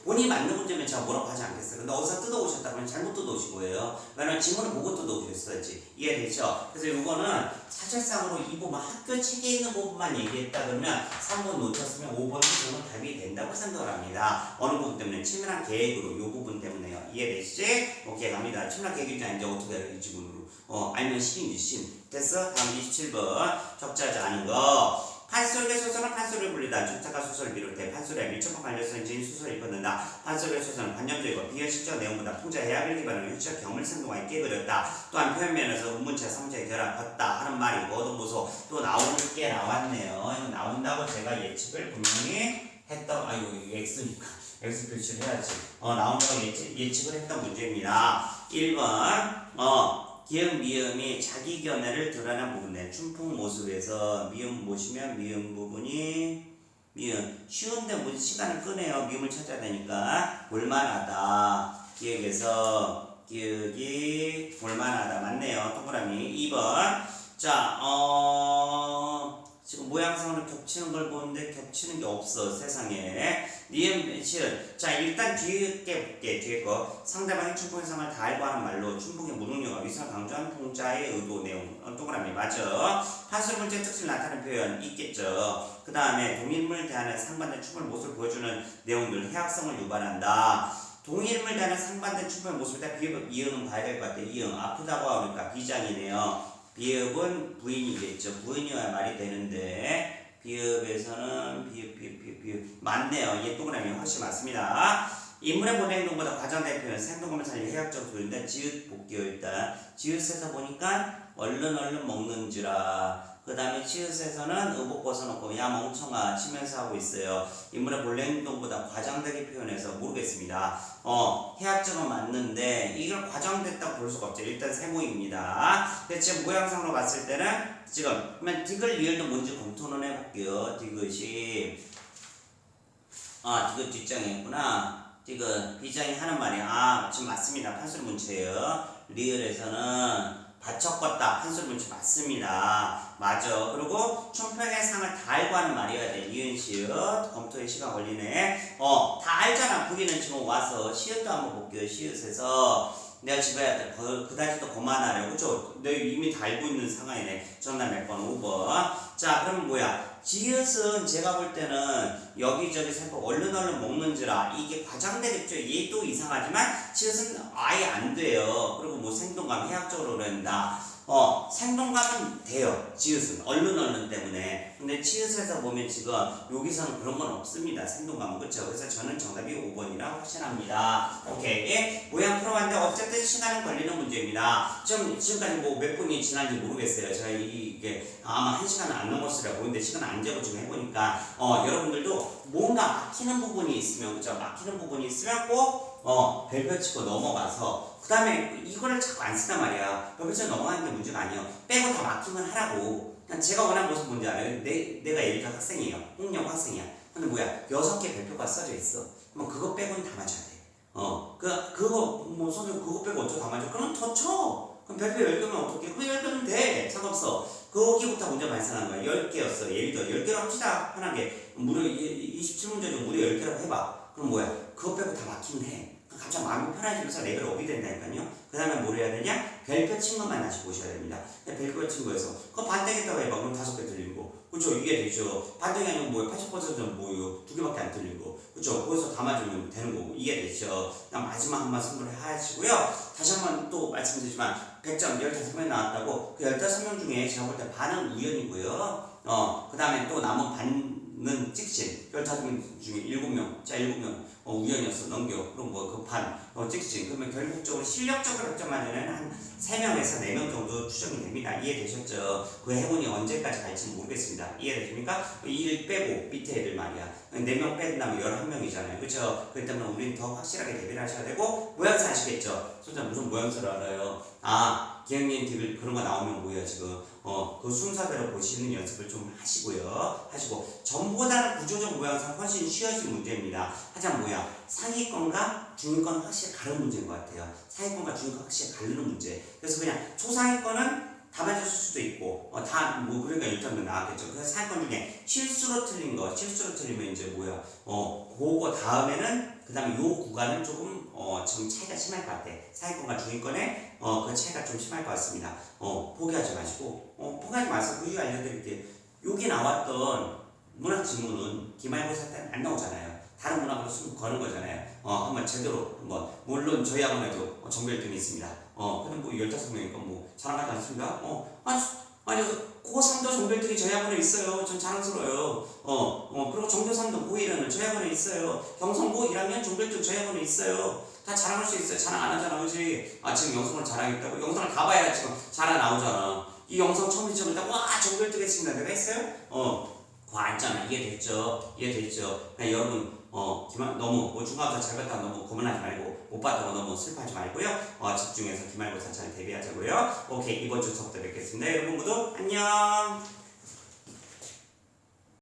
본인이 맞는 문제면 제가 뭐라고 하지 않겠어요. 근데 어디서 뜯어오셨다면 잘못 뜯어오신 거예요. 왜냐면 지문을 보고 뜯어오셨어야지. 이해되죠? 그래서 이거는 사실상으로 이 부분 학교 책에 있는 부분만 얘기했다 그러면 3번 놓쳤으면 5번은 저는 답이 된다고 생각을 합니다. 어느 부분 때문에 치밀한 계획으로 이 부분 때문에요. 이해되시지? 오케이, 갑니다. 치밀한 계획이지 이제 어떻게 해요? 이 지문으로 알면 신이지 신. 됐어? 다음 27번 적자하지 않은 거. 판소리의 소설은 판소리를 불리다. 주작가 소설을 비롯해 판소리와 밀접한 관련성이 지닌 소설을 읽었는다. 판소리의 소설은 관념적이고 비현실적 내용보다 풍자 해학을 기반으로 현실적 경험을 생동하게 있게 그렸다. 또한 표현면에서 문문체 삼체의 결합했다 하는 말이 거듭보소 또 나오는 게 나왔네요. 이거 나온다고 제가 예측을 분명히 했던, 이거 X니까 X 표시를 해야지. 나온다고 예측을 했던 문제입니다. 1번 기역 미음이 자기 견해를 드러낸 부분에 춘풍 모습에서 미음 보시면 미음 부분이 미음 쉬운데 뭐 시간을 끄네요. 미음을 찾아야 되니까 볼만하다. 기역에서 기역이 볼만하다. 맞네요. 동그라미 2번. 자 지금 모양상으로 겹치는 걸 보는데 겹치는 게 없어 세상에. 니은 시은. 자 일단 뒤에 볼게. 뒤에 거 상대방이 춘풍의 상을 다 알고 하는 말로 춘풍의 무능력과 위선을 강조한 풍자의 의도 내용. 동그라미 맞아. 판소리 문제의 특징을 나타내는 표현 있겠죠. 그 다음에 동일물 대하는 상반된 춤을 모습을 보여주는 내용들 해학성을 유발한다. 동일물 대하는 상반된 춤의 모습에다 비읍 이응은 봐야 될 것 같아. 이응 아프다고 하니까 비장이네요. 비읍은 부인이겠죠. 부인이어야 말이 되는데 비읍에서는 비읍 맞네요. 예, 동그라미 훨씬 맞습니다. 인물의 본래 행동보다 과장된 표현 생동감을 살린 해학적 표현인데 지읒 볼게요. 일단 지읒에서 보니까 얼른 먹는지라. 그 다음에 치읒에서는 의복 벗어놓고 야 멍청아 치면서 하고 있어요. 인물의 본래 행동보다 과장되게 표현해서 모르겠습니다. 해학적은 맞는데 이걸 과장됐다고 볼 수가 없죠. 일단 세모입니다. 근데 지금 모양상으로 봤을 때는 지금 그러면 디귿 리을도 뭔지 검토는 해볼게요. 디귿이 디귿 뒷장이 있구나. 디귿 비장이 하는 말이 지금 맞습니다. 판소리 문체예요. 리을에서는 받쳤겄다. 판소리 문체 맞습니다. 맞아. 그리고 춘풍의 상을 다 알고 하는 말이어야 돼. 이은 시읒 검토에 시간 걸리네. 다 알잖아. 부기는 지금 와서 시읒도 한번 볼게요. 시읒에서 내가 집에 그다지도 그만하려고 그쵸? 내가 이미 다 알고 있는 상황이네. 정답 몇 번? 5번. 자 그러면 뭐야? 지읒은 제가 볼 때는 여기저기 살펴 얼른 먹는지라 이게 과장되겠죠. 얘도 이상하지만 지읒은 아예 안 돼요. 그리고 뭐 생동감 해학적으로 그런다. 생동감은 돼요. 지읒은 얼른 때문에. 근데 치읒에서 보면 지금 여기서는 그런 건 없습니다. 생동감은 그렇죠. 그래서 저는 정답이 5번이라 확신합니다. 오케이. 모양 풀어봤는데 어쨌든 시간은 걸리는 문제입니다. 지금까지 뭐 몇 분이 지난지 모르겠어요. 제가 이게 아마 1시간은 안 넘었으려 보이는데 시간 안 재고 지금 해보니까 여러분들도 뭔가 막히는 부분이 있으면 그죠? 막히는 부분이 있으면 꼭 별표 치고 넘어가서 그 다음에 이거를 자꾸 안 쓰단 말이야. 별표 치고 넘어가는 게 문제가 아니에요. 빼고 다 막히면 하라고. 제가 원하는 모습 뭔지 알아요? 내가 예를 들어 학생이에요. 홍역 학생이야. 근데 6개 별표가 써져 있어. 그럼 그거 빼고는 다 맞춰야 돼. 그거 뭐 선생님 그거 빼고 어쩌고 다 맞춰. 그럼 더 쳐. 그럼 별표 10개면 어떻게? 그 10개면 돼. 상관없어. 거기부터 문제 발생하는 거야. 10개였어. 예를 들어 10개로 합시다. 편하게. 무려 27문제 중 무려 10개라고 해봐. 그럼 뭐야? 그거 빼고 다 막히면 돼. 갑자기 마음이 편해지면서 레벨 업이 된다니까요. 그 다음에 뭘 해야 되냐? 별표 친 것만 다시 보셔야 됩니다. 별표 친 거에서 그거 반대겠다고 해봐. 그럼 5개 틀리고. 그죠? 이게 되죠. 반대가 아니면 뭐예요? 80%는 뭐예요? 2개밖에 안 틀리고. 그죠? 거기서 다 맞으면 되는 거고. 이게 되죠. 그다음 마지막 한 말씀 하시고요. 다시 한번 또 말씀드리지만 100점 15명 나왔다고 그 15명 중에 제가 볼 때 반은 우연이고요. 그 다음에 또 남은 반은 찍신 15명 중에 7명, 자 7명 우연이었어. 넘겨. 그럼 뭐 그 반 찍신. 그러면 결국적으로 실력적으로 100점 만에는 한 3명에서 4명 정도 추정이 됩니다. 이해되셨죠? 그 행운이 언제까지 갈지는 모르겠습니다. 이해되십니까? 1 빼고 밑에 애들 말이야. 4명 뺀다면 11명이잖아요. 그렇죠? 그렇기 때문에 우리는 더 확실하게 대비를 하셔야 되고 모양새 아시겠죠? 손자 무슨 모양새를 알아요? 기억력 TV 그런 거 나오면 뭐예요 지금? 그 순서대로 보시는 연습을 좀 하시고요. 전보다는 구조적 모양새는 훨씬 쉬워진 문제입니다. 하지만 뭐야? 상위권과 중위권 확실히 다른 문제인 것 같아요. 상위권과 중위권 확실히 다른 문제. 그래서 그냥 초상위권은 다 맞았을 수도 있고, 그러니까 일단은 나왔겠죠. 그래서 상위권 중에 실수로 틀리면 이제 뭐야, 그거 다음에는, 그 다음에 요 구간은 조금, 지금 차이가 심할 것 같아. 상위권과 중위권의, 그 차이가 좀 심할 것 같습니다. 포기하지 마시고, 포기하지 마세요. 그 이유 알려드릴게요. 여기 나왔던 문학 지문은 기말고사 때는 안 나오잖아요. 다른 문학으로 숨 거는 거잖아요. 한번 제대로, 물론 저희 학원에도 정별 등이 있습니다. 근데 뭐 15명이니까 뭐 자랑하지 않습니다. 아니, 고3도 정별등이 저희 학원에 있어요. 전 자랑스러워요. 그리고 정교3도 고1에는 저희 학원에 있어요. 경성고 1학년 정별등 저희 학원에 있어요. 다 자랑할 수 있어요. 자랑 안 하잖아, 그지? 지금 영성을 자랑했다고? 영성을 다 봐야 지금 자랑 나오잖아. 이 영성 처음 시청했다고, 와, 정별등 했습니다. 내가 했어요? 그거 알잖아. 이해됐죠? 그냥 여러분, 너무 중간고사 잘 봤다고 너무 고민하지 말고 못 봤다고 너무 슬퍼하지 말고요. 집중해서 기말고사 잘 대비하자고요. 오케이, 이번 주 수업 때 뵙겠습니다. 여러분 모두 안녕.